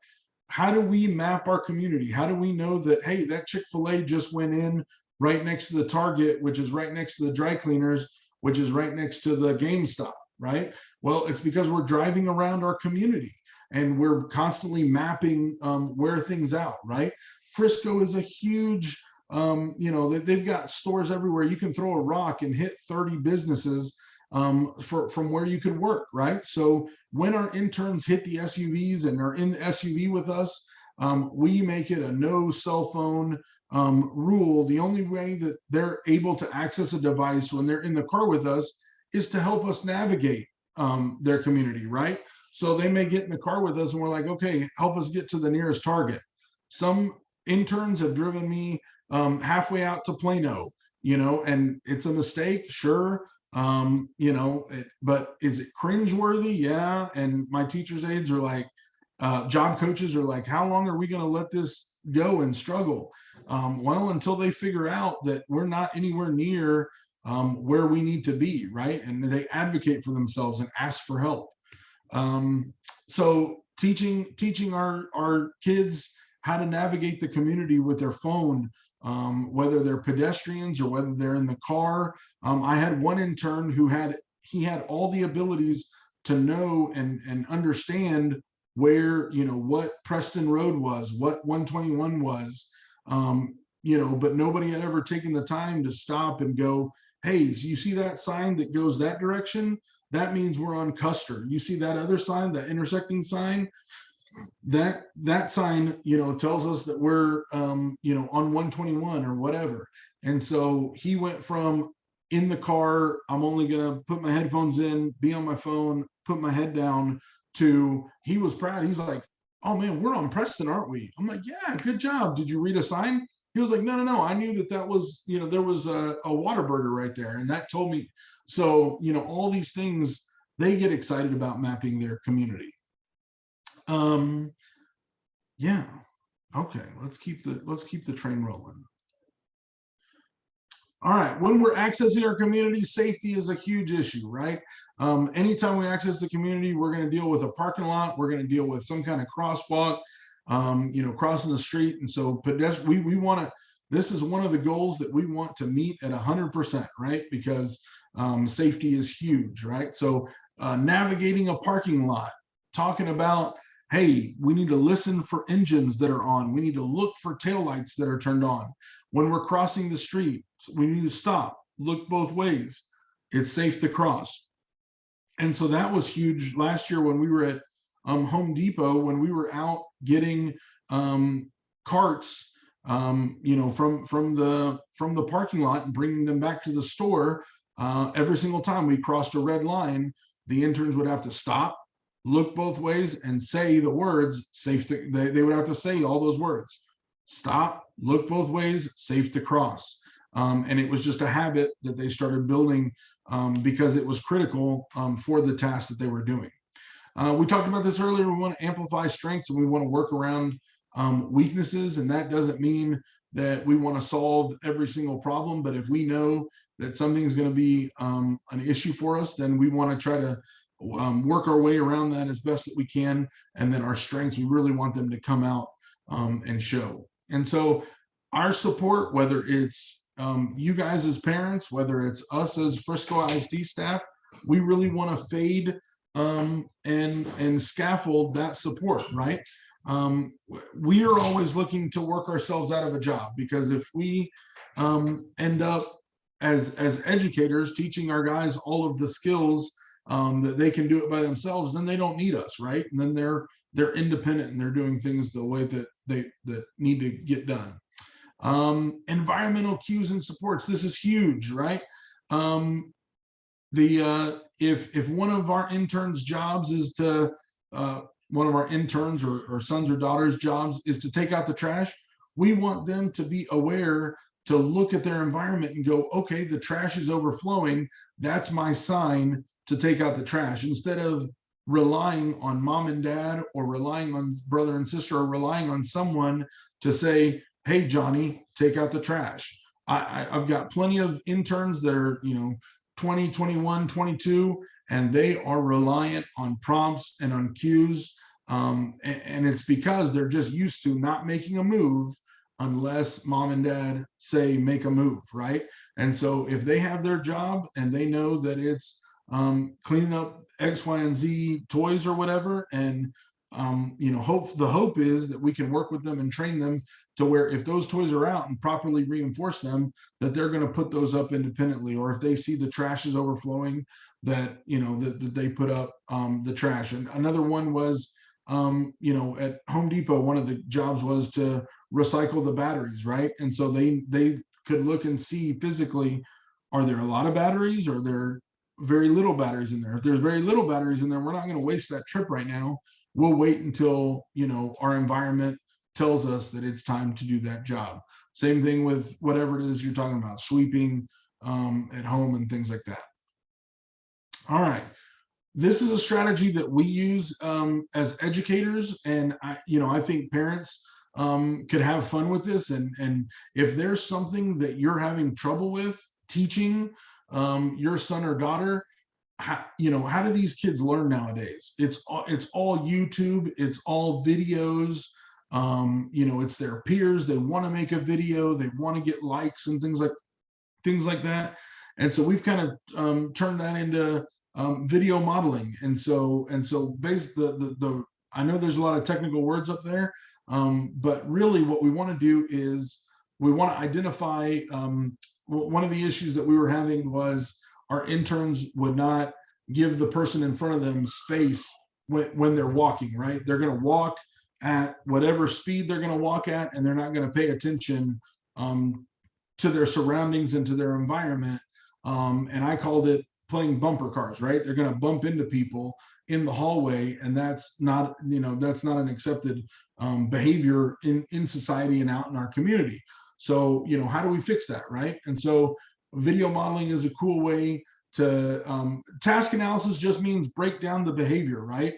How do we map our community? How do we know that, hey, that Chick-fil-A just went in right next to the Target, which is right next to the dry cleaners, which is right next to the GameStop, right? Well, it's because we're driving around our community and we're constantly mapping where things out, right? Frisco is a huge, they've got stores everywhere. You can throw a rock and hit 30 businesses from where you could work, right? So when our interns hit the SUVs and are in the SUV with us, we make it a no cell phone rule. The only way that they're able to access a device when they're in the car with us is to help us navigate their community, right? So they may get in the car with us and we're like, okay, help us get to the nearest Target. Some interns have driven me halfway out to Plano, and it's a mistake, sure. But is it cringeworthy? Yeah. And my teachers' aides are like, job coaches are like, how long are we going to let this go and struggle? Well, until they figure out that we're not anywhere near where we need to be, right? And they advocate for themselves and ask for help. So teaching our kids how to navigate the community with their phone, whether they're pedestrians or whether they're in the car. I had one intern who had all the abilities to know and understand where, what Preston Road was, what 121 was, but nobody had ever taken the time to stop and go, hey, so you see that sign that goes that direction? That means we're on Custer. You see that other sign, that intersecting sign? That sign, tells us that we're, on 121 or whatever. And so he went from in the car, I'm only going to put my headphones in, be on my phone, put my head down, to he was proud. He's like, oh man, we're on Preston, aren't we? I'm like, yeah, good job. Did you read a sign? He was like, no. I knew that was, there was a Whataburger right there. And that told me. So, all these things, they get excited about mapping their community. Yeah. Okay. Let's keep the train rolling. All right. When we're accessing our community, safety is a huge issue, right? Anytime we access the community, we're going to deal with a parking lot. We're going to deal with some kind of crosswalk, crossing the street. And so we want to, this is one of the goals that we want to meet at 100%, right? Because safety is huge, right? So navigating a parking lot, talking about, hey, we need to listen for engines that are on. We need to look for taillights that are turned on. When we're crossing the street, we need to stop, look both ways. It's safe to cross. And so that was huge last year when we were at Home Depot, when we were out getting carts, from the parking lot and bringing them back to the store. Every single time we crossed a red line, the interns would have to stop, look both ways, and say the words safe to, they would have to say all those words. Stop, look both ways, safe to cross. And it was just a habit that they started building because it was critical for the task that they were doing. We talked about this earlier. We want to amplify strengths and we want to work around weaknesses. And that doesn't mean that we want to solve every single problem. But if we know that something is going to be an issue for us, then we want to try to work our way around that as best that we can. And then our strengths, we really want them to come out and show. And so our support, whether it's you guys as parents, whether it's us as Frisco ISD staff, we really want to fade and scaffold that support, right? We are always looking to work ourselves out of a job, because if we end up as educators teaching our guys all of the skills that they can do it by themselves, then they don't need us, right? And then they're independent and they're doing things the way that that need to get done. Environmental cues and supports. This is huge, right? If one of our interns' jobs is to one of our interns or sons or daughters' jobs is to take out the trash, we want them to be aware to look at their environment and go, okay, the trash is overflowing. That's my sign to take out the trash, instead of relying on mom and dad or relying on brother and sister or relying on someone to say, hey, Johnny, take out the trash. I've got plenty of interns that are, 20, 21, 22, and they are reliant on prompts and on cues. And it's because they're just used to not making a move unless mom and dad say make a move, right? And so if they have their job and they know that it's cleaning up X, Y, and Z toys or whatever, and the hope is that we can work with them and train them to where if those toys are out and properly reinforce them, that they're going to put those up independently. Or if they see the trash is overflowing, that that they put up the trash. And another one was at Home Depot, one of the jobs was to recycle the batteries, right? And so they could look and see physically, are there a lot of batteries or are there very little batteries in there? If there's very little batteries in there, we're not going to waste that trip right now. We'll wait until our environment tells us that it's time to do that job. Same thing with whatever it is you're talking about, sweeping at home and things like that. All right. This is a strategy that we use as educators, and I think parents could have fun with this. And if there's something that you're having trouble with teaching your son or daughter, how do these kids learn nowadays? It's all YouTube, it's all videos. It's their peers. They want to make a video. They want to get likes and things like that. And so we've kind of turned that into video modeling. And so basically I know there's a lot of technical words up there, but really what we want to do is we want to identify one of the issues that we were having was our interns would not give the person in front of them space when they're walking, right? They're going to walk at whatever speed they're going to walk at, and they're not going to pay attention to their surroundings and to their environment. And I called it playing bumper cars, right? They're going to bump into people in the hallway, and that's not an accepted behavior in society and out in our community. So, how do we fix that, right? And so video modeling is a cool way to task analysis just means break down the behavior, right?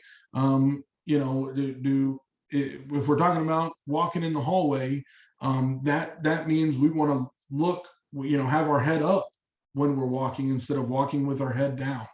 If we're talking about walking in the hallway, that means we want to look, have our head up when we're walking instead of walking with our head down.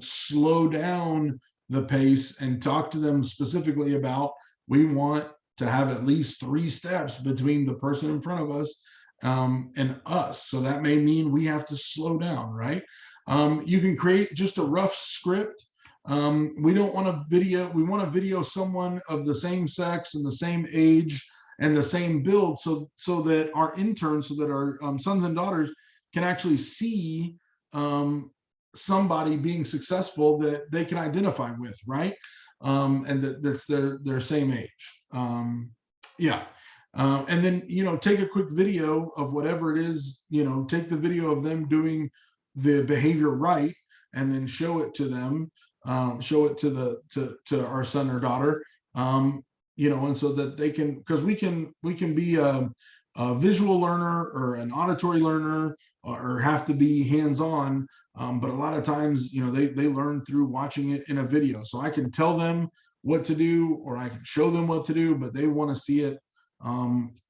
Slow down the pace and talk to them specifically about, we want to have at least 3 steps between the person in front of us and us. So that may mean we have to slow down, right? You can create just a rough script. We don't want to video, we want to video someone of the same sex and the same age and the same build so that our interns, so that our sons and daughters can actually see somebody being successful that they can identify with, right? And that's their same age. And then, take a quick video of whatever it is, take the video of them doing the behavior right, and then show it to them, show it to our son or daughter, and so that they can, because we can be a visual learner or an auditory learner or have to be hands-on, but a lot of times, they learn through watching it in a video. So I can tell them what to do, or I can show them what to do, but they want to see it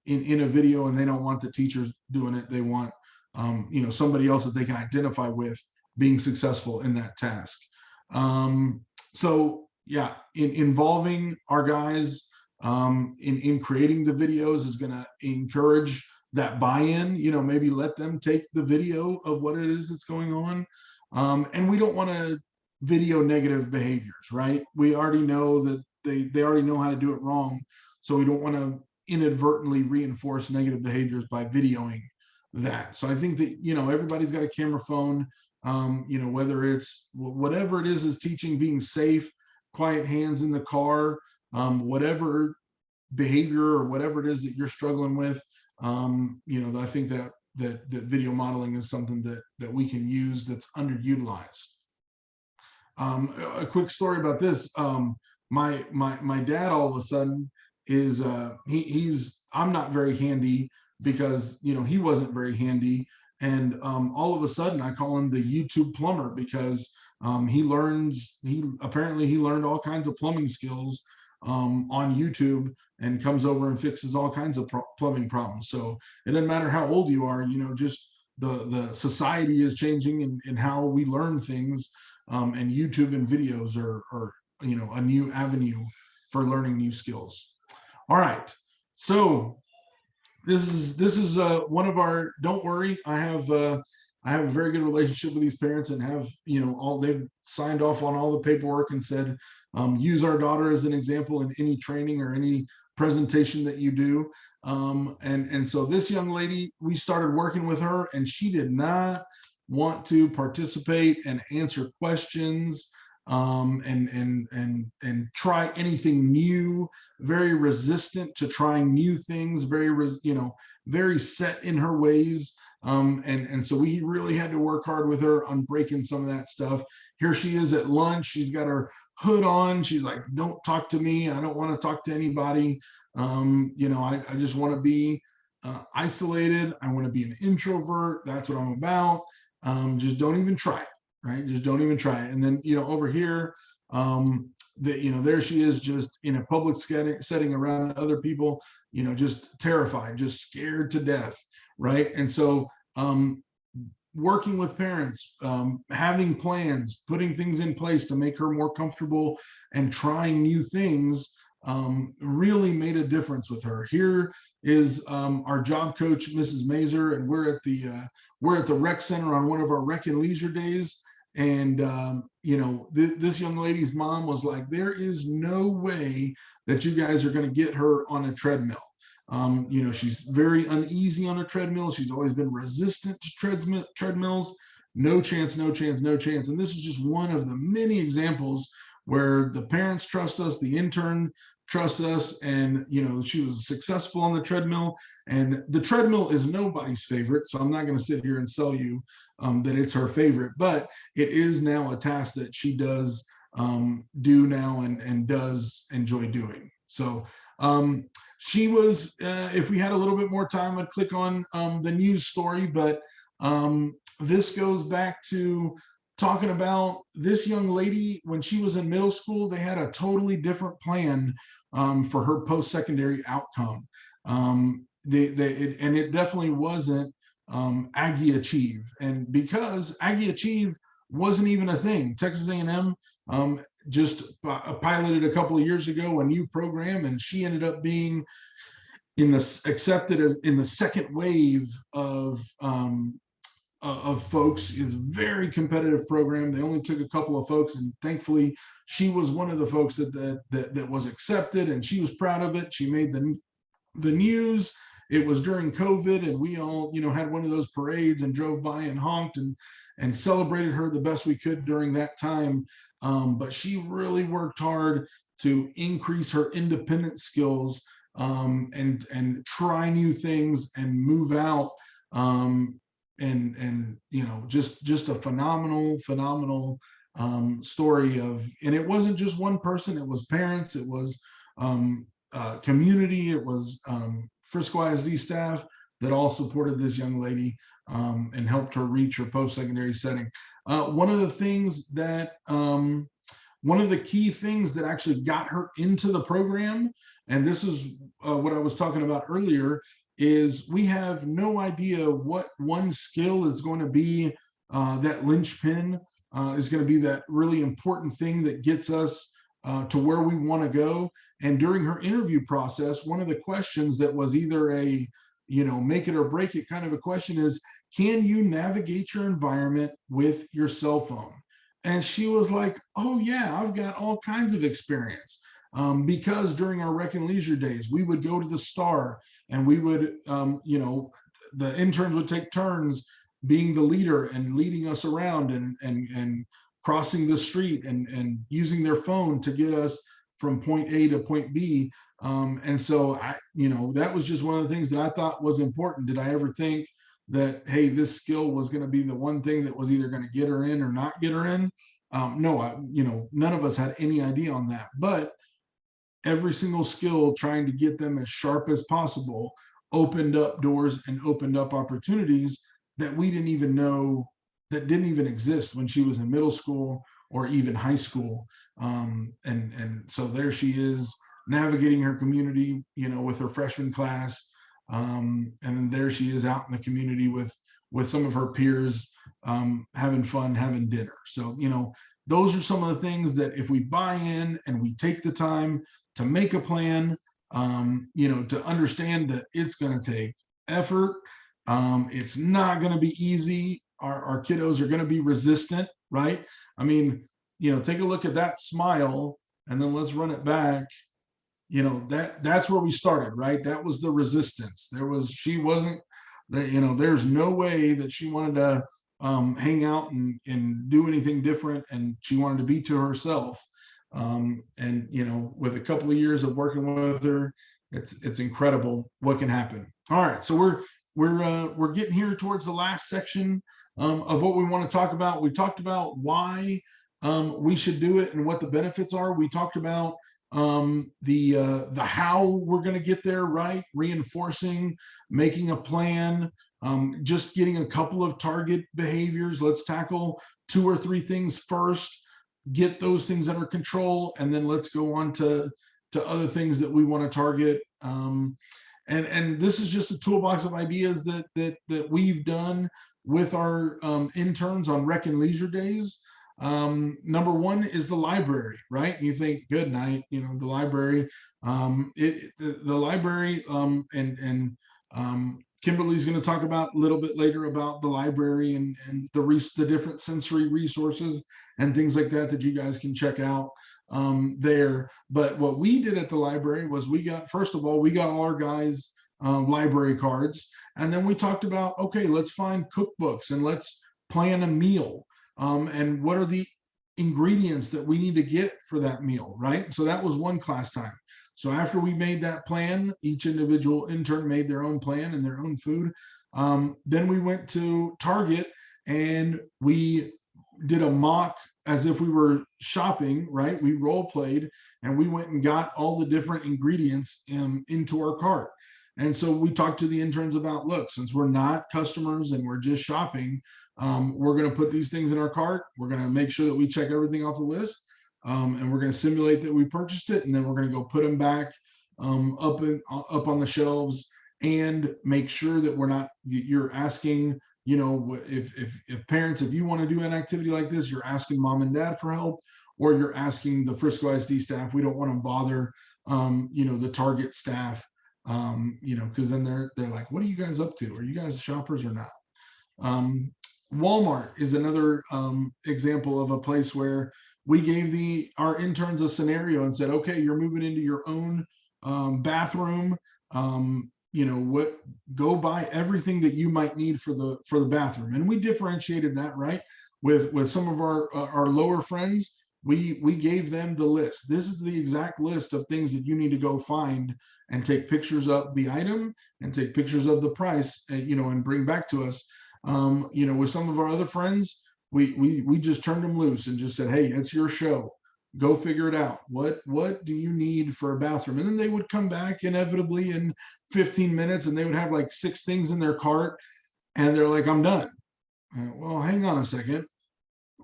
in a video, and they don't want the teachers doing it. They want somebody else that they can identify with being successful in that task. So yeah, involving our guys in creating the videos is going to encourage that buy-in. Maybe let them take the video of what it is that's going on, and we don't want to video negative behaviors, right? We already know that they already know how to do it wrong, so we don't want to inadvertently reinforce negative behaviors by videoing that. So I think that everybody's got a camera phone, whether it's whatever it is teaching being safe, quiet hands in the car, whatever behavior or whatever it is that you're struggling with, I think that video modeling is something that we can use that's underutilized. A quick story about this. My dad all of a sudden is I'm not very handy because he wasn't very handy, and all of a sudden I call him the YouTube plumber because he apparently learned all kinds of plumbing skills on YouTube and comes over and fixes all kinds of plumbing problems. So it doesn't matter how old you are, just the society is changing and how we learn things. and YouTube and videos are a new avenue for learning new skills. All right, so this is one of our. Don't worry, I have a very good relationship with these parents, and have all they've signed off on all the paperwork and said, use our daughter as an example in any training or any presentation that you do. And so this young lady, we started working with her, and she did not want to participate and answer questions, and try anything new. Very resistant to trying new things. Very set in her ways. And so we really had to work hard with her on breaking some of that stuff. Here she is at lunch. She's got her hood on. She's like, "Don't talk to me. I don't want to talk to anybody. I just want to be isolated. I want to be an introvert. That's what I'm about. Just don't even try it, right? Just don't even try it." And then, over here, there she is, just in a public setting around other people, just terrified, just scared to death, right? And so, working with parents, having plans, putting things in place to make her more comfortable and trying new things, really made a difference with her. Here is our job coach, Mrs. Mazer, and we're at the rec center on one of our rec and leisure days. And this young lady's mom was like, "There is no way that you guys are going to get her on a treadmill." She's very uneasy on a treadmill. She's always been resistant to treadmills. No chance, no chance, no chance. And this is just one of the many examples where the parents trust us, the intern trusts us, and she was successful on the treadmill. And the treadmill is nobody's favorite, so I'm not going to sit here and sell you that it's her favorite, but it is now a task that she does do now and does enjoy doing. So she was, if we had a little bit more time, I'd click on the news story, but this goes back to talking about this young lady. When she was in middle school, they had a totally different plan for her post-secondary outcome. And it definitely wasn't Aggie Achieve. And because Aggie Achieve wasn't even a thing, Texas A&M just piloted a couple of years ago a new program, and she ended up being accepted as in the second wave of folks. Is a very competitive program. They only took a couple of folks, and thankfully she was one of the folks that was accepted, and she was proud of it. She made the news. It was during COVID, and we all had one of those parades and drove by and honked and celebrated her the best we could during that time. But she really worked hard to increase her independent skills, and try new things and move out. And just a phenomenal story of, and it wasn't just one person. It was parents, it was community, it was Frisco ISD staff that all supported this young lady and helped her reach her post-secondary setting. One of the key things that actually got her into the program, and this is what I was talking about earlier, is we have no idea what one skill is going to be, that linchpin is going to be that really important thing that gets us to where we want to go. And during her interview process, one of the questions that was either a make it or break it kind of a question is, can you navigate your environment with your cell phone? And she was like, "Oh yeah, I've got all kinds of experience." Because during our rec and leisure days, we would go to the Star, and we would, the interns would take turns being the leader and leading us around and crossing the street and using their phone to get us from point A to point B. And so that was just one of the things that I thought was important. Did I ever think that, hey, this skill was going to be the one thing that was either going to get her in or not get her in? No, none of us had any idea on that. But every single skill, trying to get them as sharp as possible, opened up doors and opened up opportunities that we didn't even know, that didn't even exist when she was in middle school or even high school. And so there she is, navigating her community, with her freshman class. And then there she is out in the community with some of her peers, having fun, having dinner. So, those are some of the things that if we buy in and we take the time to make a plan, to understand that it's going to take effort. It's not going to be easy. Our kiddos are going to be resistant, right? I mean, take a look at that smile and then let's run it back. That's where we started, right? That was the resistance. She wasn't that, there's no way that she wanted to hang out and do anything different. And she wanted to be to herself. And with a couple of years of working with her, it's incredible what can happen. All right, so we're getting here towards the last section of what we want to talk about. We talked about why we should do it and what the benefits are. We talked about the how we're going to get there, right? Reinforcing, making a plan, just getting a couple of target behaviors. Let's tackle 2 or 3 things first, get those things under control, and then let's go on to other things that we want to target. And this is just a toolbox of ideas that we've done with our interns on Rec and Leisure Days. Number 1 is the library, right? You think, good night, the library. The library, and Kimberly's going to talk about a little bit later about the library and the different sensory resources and things like that you guys can check out there. But what we did at the library was first of all, we got all our guys library cards, and then we talked about, okay, let's find cookbooks and let's plan a meal. And what are the ingredients that we need to get for that meal, right? So that was one class time. So after we made that plan, each individual intern made their own plan and their own food. Then we went to Target and we did a mock as if we were shopping, right? We role played and we went and got all the different ingredients into our cart. And so we talked to the interns about, look, since we're not customers and we're just shopping, we're going to put these things in our cart. We're going to make sure that we check everything off the list. And we're going to simulate that we purchased it. And then we're going to go put them back up on the shelves and make sure that you're asking, if parents, if you want to do an activity like this, you're asking mom and dad for help, or you're asking the Frisco ISD staff. We don't want to bother, the Target staff, because then they're like, what are you guys up to? Are you guys shoppers or not? Walmart is another example of a place where we gave our interns a scenario and said, okay, you're moving into your own bathroom. Go buy everything that you might need for the bathroom. And we differentiated that, right? With some of our lower friends, we gave them the list. This is the exact list of things that you need to go find and take pictures of the item and take pictures of the price, and bring back to us. With some of our other friends, we just turned them loose and just said, hey, it's your show. Go figure it out. What do you need for a bathroom? And then they would come back inevitably in 15 minutes and they would have like 6 things in their cart and they're like, I'm done. Well, hang on a second.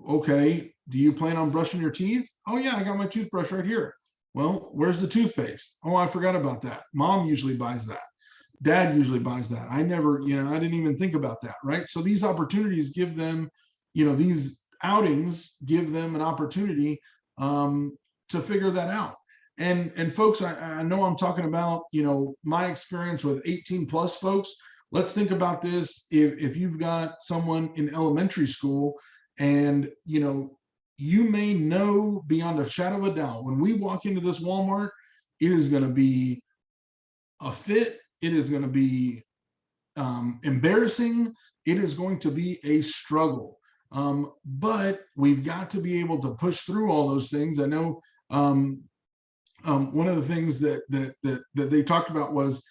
Okay, do you plan on brushing your teeth? Oh yeah, I got my toothbrush right here. Well, where's the toothpaste? Oh, I forgot about that. Mom usually buys that. Dad usually buys that. I never, I didn't even think about that, right? So these opportunities give them, these outings give them an opportunity to figure that out. And folks, I know I'm talking about, my experience with 18 plus folks. Let's think about this. If you've got someone in elementary school and, you may know beyond a shadow of a doubt, when we walk into this Walmart, it is going to be a fit. It is going to be embarrassing. It is going to be a struggle. But we've got to be able to push through all those things. I know one of the things that they talked about was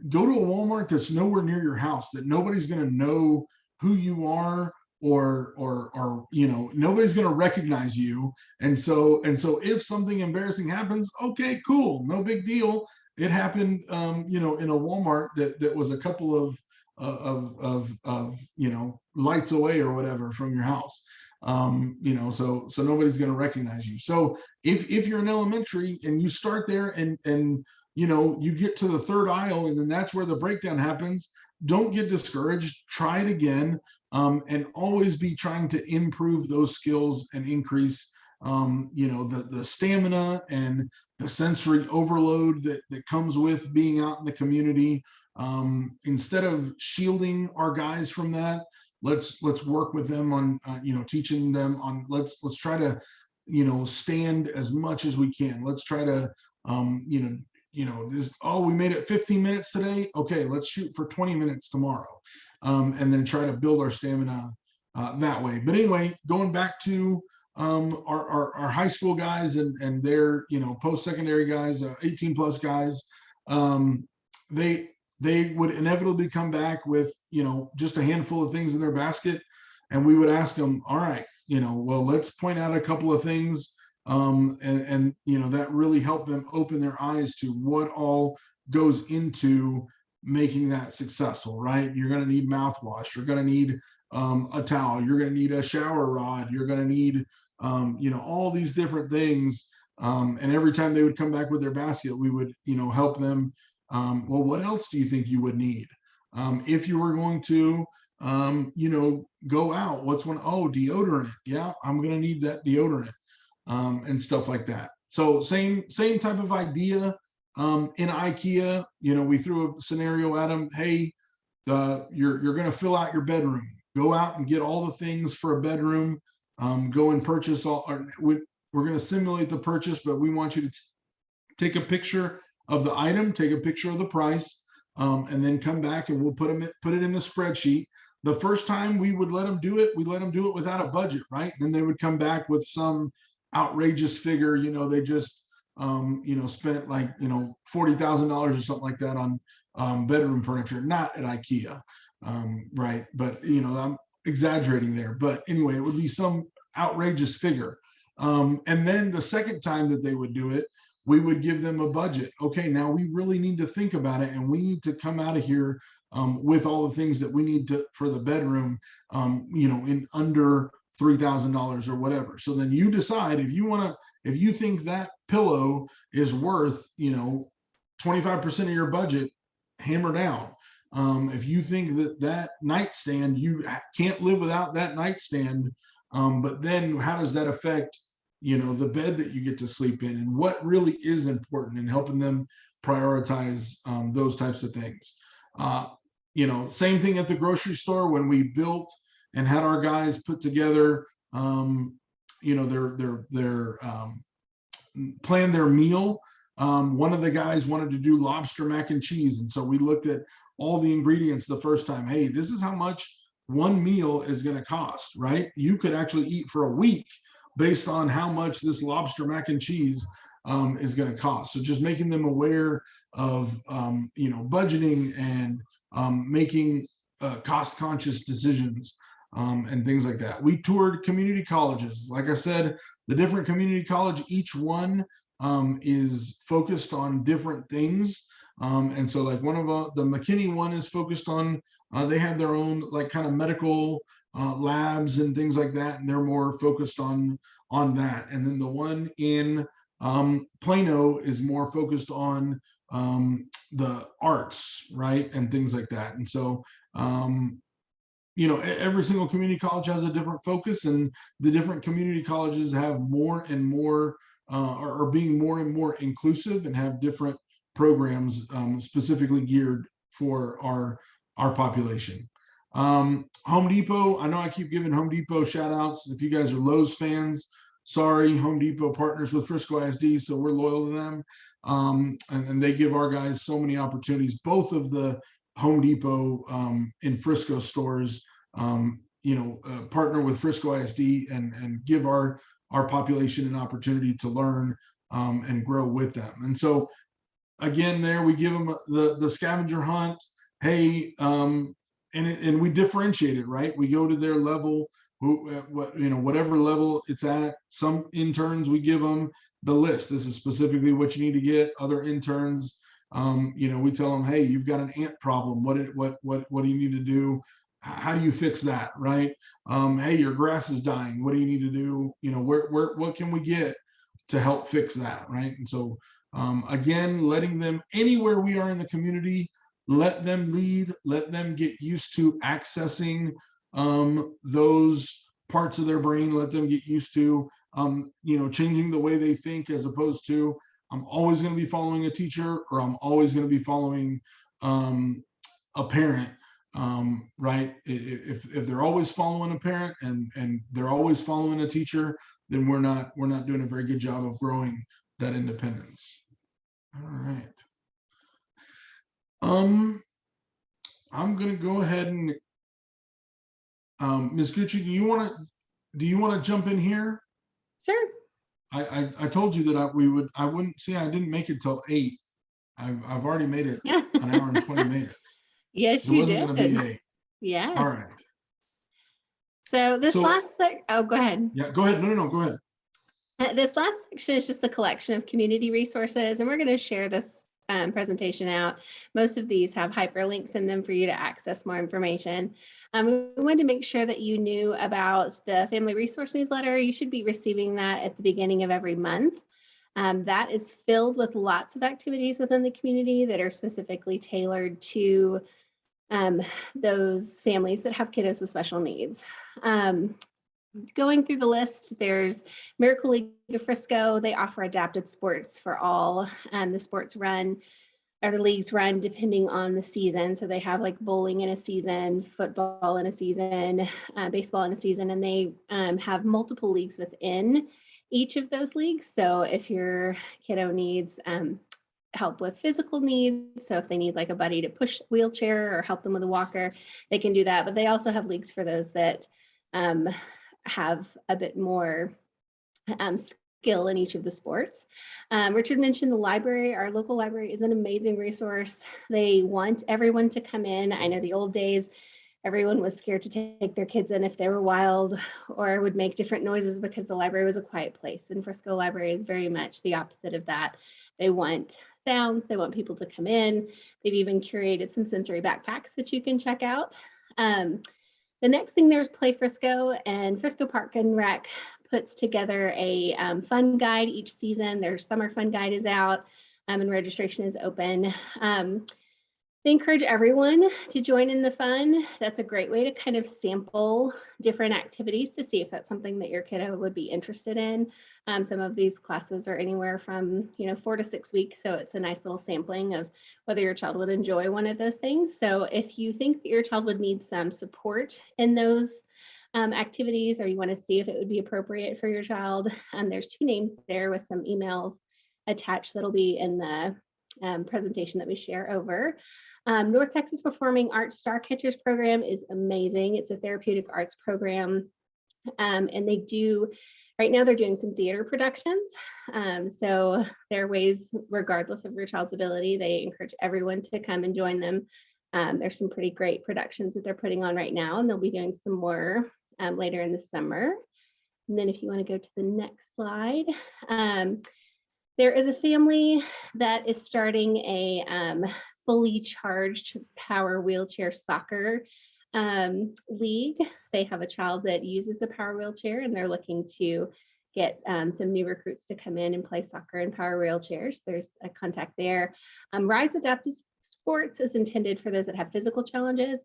go to a Walmart that's nowhere near your house, that nobody's going to know who you are, or nobody's going to recognize you. And so if something embarrassing happens, okay, cool, no big deal. It happened, in a Walmart that was a couple of lights away or whatever from your house. So nobody's going to recognize you. So if you're in elementary and you start there and you get to the 3rd aisle and then that's where the breakdown happens, don't get discouraged. Try it again, and always be trying to improve those skills and increase you know, the stamina and the sensory overload that comes with being out in the community. Instead of shielding our guys from that, let's work with them on, you know, teaching them on, let's try to, you know, stand as much as we can. Let's try to, you know, this, oh, we made it 15 minutes today. Okay, let's shoot for 20 minutes tomorrow. And then try to build our stamina that way. But anyway, going back to our high school guys and their, you know, post-secondary guys, 18 plus guys, they would inevitably come back with, you know, just a handful of things in their basket. And we would ask them, all right, you know, well, let's point out a couple of things. And you know, that really helped them open their eyes to what all goes into making that successful, right? You're going to need mouthwash. You're going to need a towel. You're going to need a shower rod. You're going to need, you know, all these different things. And every time they would come back with their basket, we would, you know, help them. Well, what else do you think you would need? If you were going to, you know, go out, what's one? Oh, deodorant. Yeah, I'm going to need that deodorant, and stuff like that. So same type of idea. In IKEA, you know, we threw a scenario at them. Hey, you're going to fill out your bedroom. Go out and get all the things for a bedroom. Go and purchase all. We're going to simulate the purchase, but we want you to take a picture of the item, take a picture of the price, and then come back and we'll put it in the spreadsheet. The first time we would let them do it, we let them do it without a budget, right? Then they would come back with outrageous figure. You know, they just you know, spent like, you know, $40,000 or something like that on bedroom furniture, not at IKEA, right? But you know, I'm exaggerating there. But anyway, it would be some outrageous figure. And then the second time that they would do it, we would give them a budget. Okay, now we really need to think about it, and we need to come out of here with all the things that we need to for the bedroom, you know, in under $3,000 or whatever. So then you decide if you think that pillow is worth, you know, 25% of your budget, hammer down. If you think that nightstand, you can't live without that nightstand, but then how does that affect, you know, the bed that you get to sleep in, and what really is important, in helping them prioritize those types of things. You know, same thing at the grocery store when we built and had our guys put together, you know, their plan their meal. One of the guys wanted to do lobster mac and cheese, and so we looked at all the ingredients the first time. Hey, this is how much one meal is going to cost, right? You could actually eat for a week based on how much this lobster mac and cheese is going to cost. So just making them aware of, you know, budgeting and making cost conscious decisions. And things like that. We toured community colleges. Like I said, the different community college, each one is focused on different things. And so like one of the McKinney one is focused on, they have their own like kind of medical labs and things like that. And they're more focused on that. And then the one in Plano is more focused on the arts, right? And things like that. And so, you know, every single community college has a different focus, and the different community colleges have more and more, are being more and more inclusive and have different programs specifically geared for our population. Home Depot, I know I keep giving Home Depot shout outs. If you guys are Lowe's fans, sorry, Home Depot partners with Frisco ISD, so we're loyal to them. And they give our guys so many opportunities. Both of the Home Depot in Frisco stores, you know, partner with Frisco ISD and give our population an opportunity to learn and grow with them. And so again, there we give them the scavenger hunt. Hey, and we differentiate it, right? We go to their level, you know, whatever level it's at. Some interns, we give them the list. This is specifically what you need to get. Other interns, you know, we tell them, hey, you've got an ant problem. What do you need to do? How do you fix that, right? Hey, your grass is dying. What do you need to do? You know, what can we get to help fix that, right? And so again, letting them anywhere we are in the community, let them lead, let them get used to accessing those parts of their brain, let them get used to changing the way they think, as opposed to I'm always going to be following a teacher, or I'm always going to be following a parent. Right? If they're always following a parent and they're always following a teacher, then we're not doing a very good job of growing that independence. All right. I'm going to go ahead and Ms. Gucci, do you want to jump in here? Sure. I told you that I wouldn't see. I didn't make it till 8. I've already made it an hour and 20 minutes. Yes, It you wasn't did. going to be 8. Yeah. All right. So this last oh, go ahead. Yeah, go ahead. No, go ahead. This last section is just a collection of community resources, and we're going to share this presentation out. Most of these have hyperlinks in them for you to access more information. We wanted to make sure that you knew about the Family Resource Newsletter. You should be receiving that at the beginning of every month. That is filled with lots of activities within the community that are specifically tailored to those families that have kiddos with special needs. Going through the list, there's Miracle League of Frisco. They offer adapted sports for all. The sports run, or the leagues run depending on the season. So they have like bowling in a season, football in a season, baseball in a season, and they have multiple leagues within each of those leagues. So if your kiddo needs help with physical needs, so if they need like a buddy to push wheelchair or help them with a walker, they can do that. But they also have leagues for those that have a bit more skill in each of the sports. Richard mentioned the library. Our local library is an amazing resource. They want everyone to come in. I know the old days, everyone was scared to take their kids in if they were wild or would make different noises because the library was a quiet place. And Frisco Library is very much the opposite of that. They want sounds, they want people to come in. They've even curated some sensory backpacks that you can check out. The next thing, there's Play Frisco, and Frisco Park and Rec puts together a fun guide each season. Their summer fun guide is out and registration is open. They encourage everyone to join in the fun. That's a great way to kind of sample different activities to see if that's something that your kiddo would be interested in. Some of these classes are anywhere from 4 to 6 weeks, so it's a nice little sampling of whether your child would enjoy one of those things. So if you think that your child would need some support in those activities, or you want to see if it would be appropriate for your child, there's 2 names there with some emails attached that'll be in the presentation that we share over. North Texas Performing Arts Star Catchers program is amazing. It's a therapeutic arts program, and they do, right now they're doing some theater productions. So there are ways, regardless of your child's ability, they encourage everyone to come and join them. There's some pretty great productions that they're putting on right now, and they'll be doing some more later in the summer. And then if you want to go to the next slide, there is a family that is starting a fully charged power wheelchair soccer league. They have a child that uses a power wheelchair, and they're looking to get some new recruits to come in and play soccer in power wheelchairs. There's a contact there. Rise Adaptive Sports is intended for those that have physical challenges.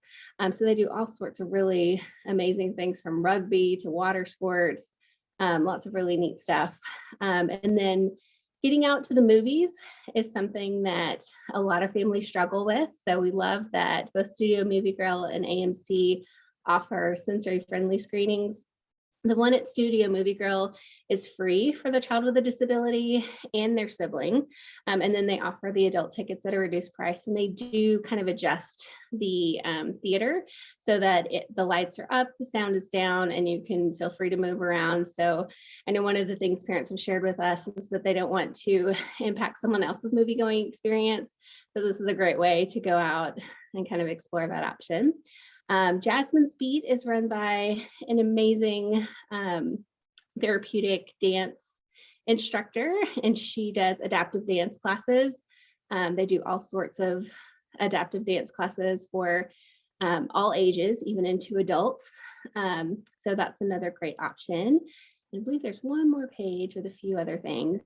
So they do all sorts of really amazing things, from rugby to water sports, lots of really neat stuff. And then getting out to the movies is something that a lot of families struggle with. So we love that both Studio Movie Grill and AMC offer sensory-friendly screenings. The one at Studio Movie Grill is free for the child with a disability and their sibling. And then they offer the adult tickets at a reduced price, and they do kind of adjust the theater so that the lights are up, the sound is down, and you can feel free to move around. So I know one of the things parents have shared with us is that they don't want to impact someone else's movie going experience. So this is a great way to go out and kind of explore that option. Jasmine's Beat is run by an amazing therapeutic dance instructor, and she does adaptive dance classes. They do all sorts of adaptive dance classes for all ages, even into adults. So that's another great option. I believe there's one more page with a few other things.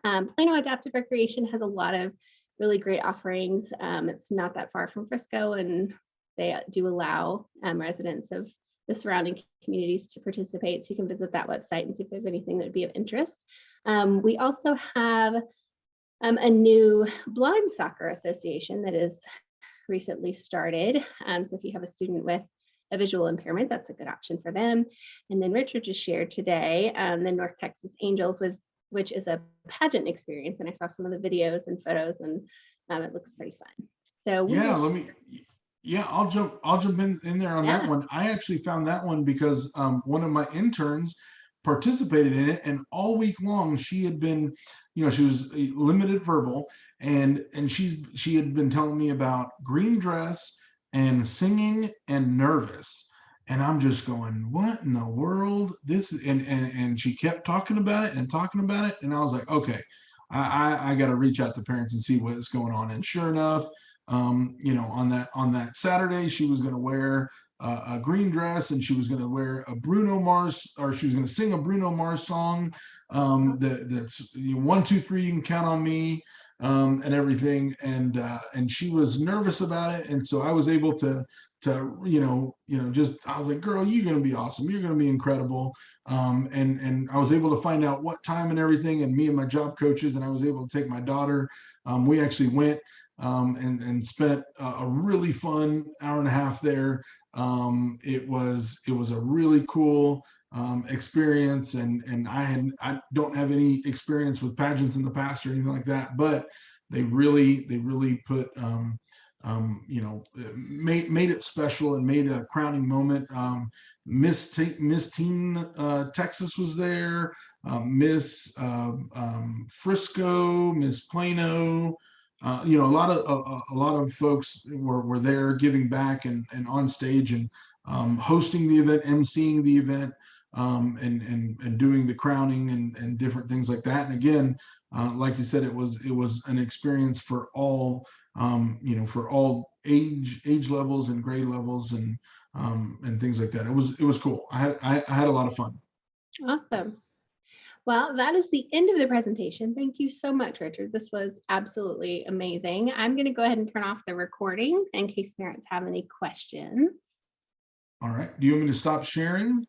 Plano Adaptive Recreation has a lot of really great offerings. It's not that far from Frisco, and they do allow residents of the surrounding communities to participate. So you can visit that website and see if there's anything that would be of interest. We also have a new blind soccer association that is recently started. So if you have a student with a visual impairment, that's a good option for them. And then Richard just shared today the North Texas Angels, which is a pageant experience. And I saw some of the videos and photos, and it looks pretty fun. So yeah, I'll jump in there on Yeah. that one. I actually found that one because one of my interns participated in it, and all week long she had been, she was limited verbal, and she had been telling me about green dress and singing and nervous, and I'm just going, what in the world? This and she kept talking about it, and I was like, okay, I got to reach out to parents and see what's going on. And sure enough, on that Saturday, she was going to wear a green dress, and she was going to wear a Bruno Mars, or she was going to sing a Bruno Mars song. That's 1, 2, 3, you can count on me, and everything. And she was nervous about it, and so I was able to just, I was like, girl, you're going to be awesome. You're going to be incredible. And I was able to find out what time and everything, and me and my job coaches, and I was able to take my daughter. We actually went and spent a really fun hour and a half there. It was a really cool experience, and I don't have any experience with pageants in the past or anything like that, but they really put made it special and made a crowning moment. Miss Teen Texas was there, Miss Frisco, Miss Plano. A lot of folks were there giving back and on stage and hosting the event, emceeing the event, and doing the crowning and different things like that. And again, like you said, it was an experience for all for all age levels and grade levels and things like that. It was cool. I had a lot of fun. Awesome. Well, that is the end of the presentation. Thank you so much, Richard. This was absolutely amazing. I'm going to go ahead and turn off the recording in case parents have any questions. All right. Do you want me to stop sharing?